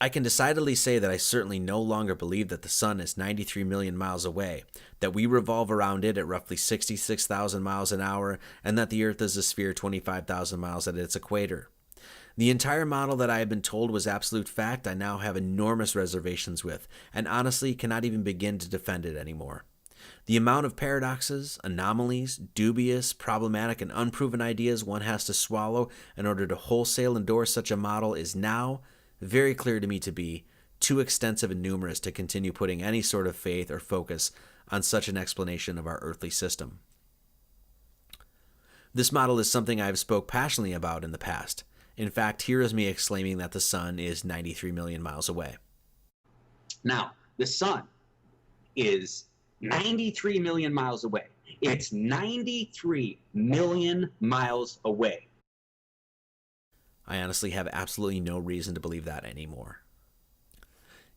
Speaker 1: I can decidedly say that I certainly no longer believe that the sun is 93 million miles away, that we revolve around it at roughly 66,000 miles an hour, and that the Earth is a sphere 25,000 miles at its equator. The entire model that I have been told was absolute fact I now have enormous reservations with, and honestly cannot even begin to defend it anymore. The amount of paradoxes, anomalies, dubious, problematic, and unproven ideas one has to swallow in order to wholesale endorse such a model is now very clear to me to be too extensive and numerous to continue putting any sort of faith or focus on such an explanation of our earthly system. This model is something I have spoke passionately about in the past. In fact, here is me exclaiming that the sun is 93 million miles away.
Speaker 8: Now, the sun is 93 million miles away. It's 93 million miles away.
Speaker 1: I honestly have absolutely no reason to believe that anymore.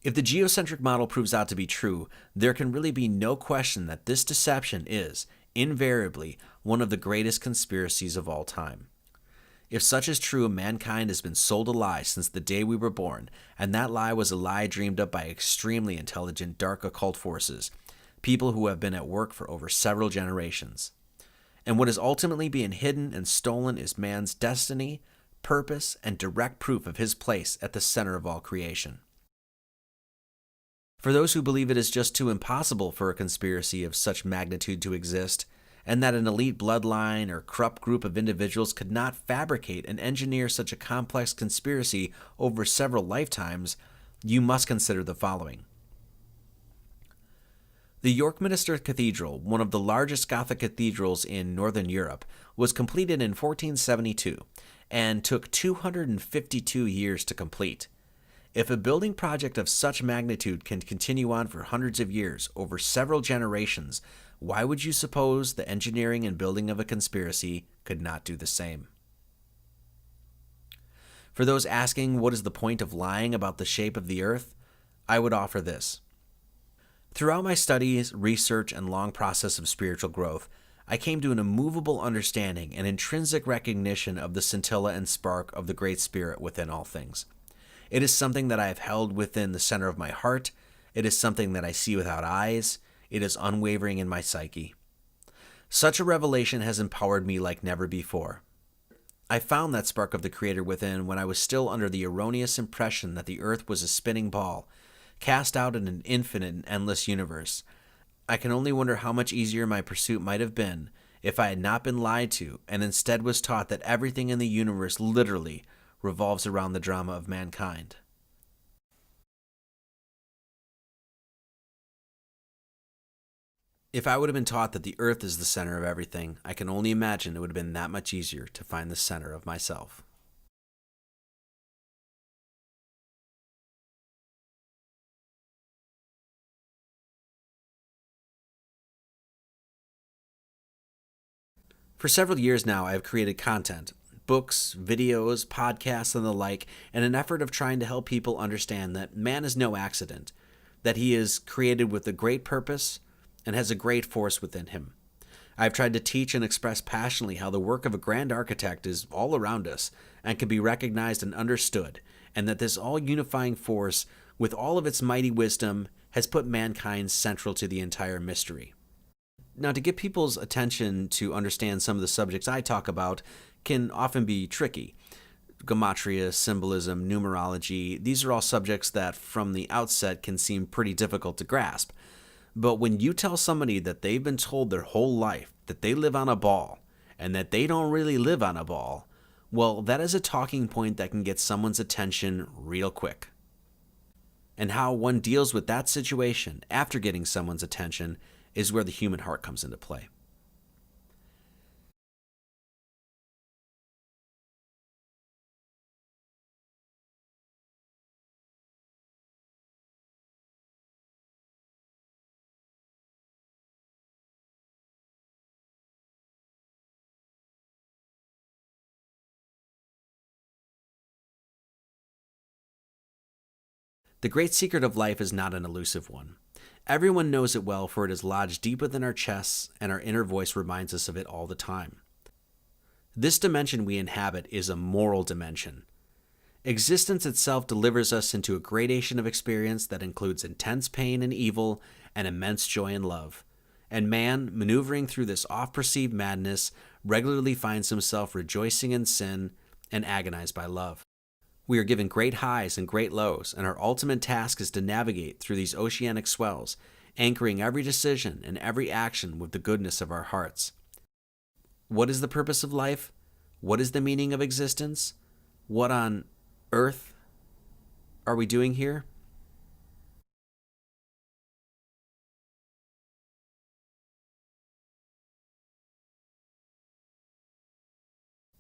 Speaker 1: If the geocentric model proves out to be true, there can really be no question that this deception is, invariably, one of the greatest conspiracies of all time. If such is true, mankind has been sold a lie since the day we were born, and that lie was a lie dreamed up by extremely intelligent dark occult forces, people who have been at work for over several generations. And what is ultimately being hidden and stolen is man's destiny, purpose, and direct proof of his place at the center of all creation. For those who believe it is just too impossible for a conspiracy of such magnitude to exist, and that an elite bloodline or corrupt group of individuals could not fabricate and engineer such a complex conspiracy over several lifetimes, you must consider the following. The York Minster Cathedral, one of the largest Gothic cathedrals in Northern Europe, was completed in 1472 and took 252 years to complete. If a building project of such magnitude can continue on for hundreds of years, over several generations, why would you suppose the engineering and building of a conspiracy could not do the same? For those asking what is the point of lying about the shape of the earth, I would offer this. Throughout my studies, research, and long process of spiritual growth, I came to an immovable understanding and intrinsic recognition of the scintilla and spark of the Great Spirit within all things. It is something that I have held within the center of my heart. It is something that I see without eyes. It is unwavering in my psyche. Such a revelation has empowered me like never before. I found that spark of the Creator within when I was still under the erroneous impression that the earth was a spinning ball, cast out in an infinite and endless universe. I can only wonder how much easier my pursuit might have been if I had not been lied to and instead was taught that everything in the universe literally revolves around the drama of mankind. If I would have been taught that the earth is the center of everything, I can only imagine it would have been that much easier to find the center of myself. For several years now, I have created content, books, videos, podcasts, and the like, in an effort of trying to help people understand that man is no accident, that he is created with a great purpose and has a great force within him. I've tried to teach and express passionately how the work of a grand architect is all around us and can be recognized and understood, and that this all-unifying force, with all of its mighty wisdom, has put mankind central to the entire mystery. Now, to get people's attention to understand some of the subjects I talk about can often be tricky. Gematria, symbolism, numerology, these are all subjects that from the outset can seem pretty difficult to grasp. But when you tell somebody that they've been told their whole life that they live on a ball and that they don't really live on a ball, well, that is a talking point that can get someone's attention real quick. And how one deals with that situation after getting someone's attention is where the human heart comes into play. The great secret of life is not an elusive one. Everyone knows it well, for it is lodged deep within our chests, and our inner voice reminds us of it all the time. This dimension we inhabit is a moral dimension. Existence itself delivers us into a gradation of experience that includes intense pain and evil and immense joy and love. And man, maneuvering through this oft-perceived madness, regularly finds himself rejoicing in sin and agonized by love. We are given great highs and great lows, and our ultimate task is to navigate through these oceanic swells, anchoring every decision and every action with the goodness of our hearts. What is the purpose of life? What is the meaning of existence? What on earth are we doing here?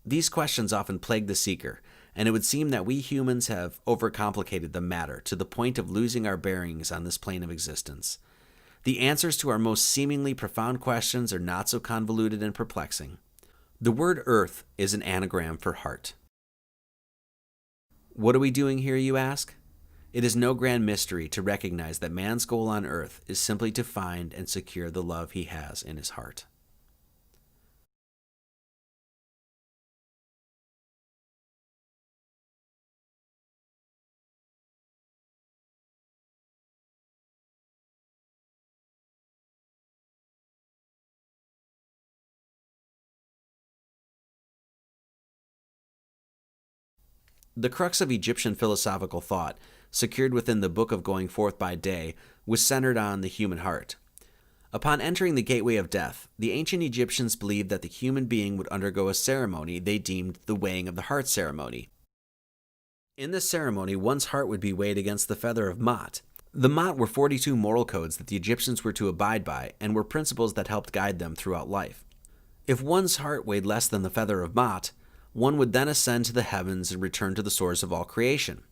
Speaker 1: These questions often plague the seeker, and it would seem that we humans have overcomplicated the matter to the point of losing our bearings on this plane of existence. The answers to our most seemingly profound questions are not so convoluted and perplexing. The word earth is an anagram for heart. What are we doing here, you ask? It is no grand mystery to recognize that man's goal on earth is simply to find and secure the love he has in his heart. The crux of Egyptian philosophical thought, secured within the Book of Going Forth by Day, was centered on the human heart. Upon entering the gateway of death, the ancient Egyptians believed that the human being would undergo a ceremony they deemed the weighing of the heart ceremony. In this ceremony, one's heart would be weighed against the feather of Ma'at. The Ma'at were 42 moral codes that the Egyptians were to abide by and were principles that helped guide them throughout life. If one's heart weighed less than the feather of Ma'at, one would then ascend to the heavens and return to the source of all creation.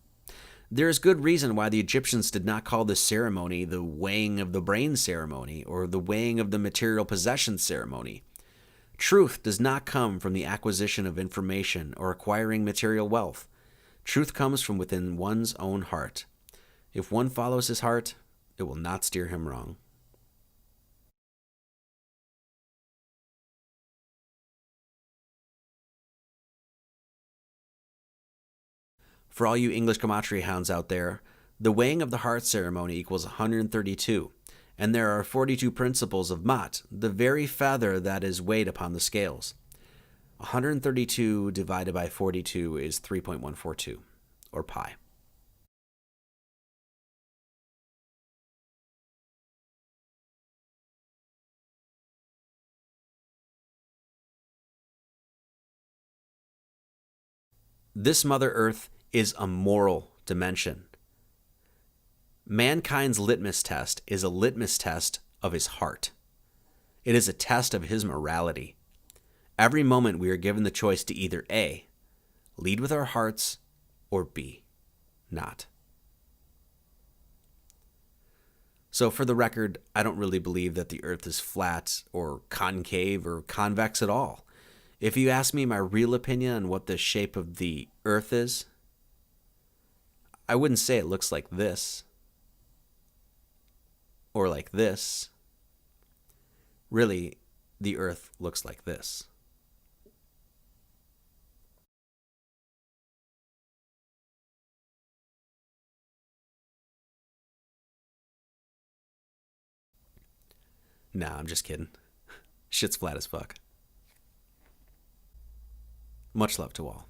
Speaker 1: There is good reason why the Egyptians did not call this ceremony the weighing of the brain ceremony or the weighing of the material possessions ceremony. Truth does not come from the acquisition of information or acquiring material wealth. Truth comes from within one's own heart. If one follows his heart, it will not steer him wrong. For all you English gematria hounds out there, the weighing of the heart ceremony equals 132, and there are 42 principles of Ma'at, the very feather that is weighed upon the scales. 132 divided by 42 is 3.142, or pi. This Mother Earth is a moral dimension. Mankind's litmus test is a litmus test of his heart. It is a test of his morality. Every moment we are given the choice to either A, lead with our hearts, or B, not. So for the record, I don't really believe that the earth is flat or concave or convex at all. If you ask me my real opinion on what the shape of the earth is, I wouldn't say it looks like this or like this. Really, the earth looks like this. Nah, I'm just kidding. Shit's flat as fuck. Much love to all.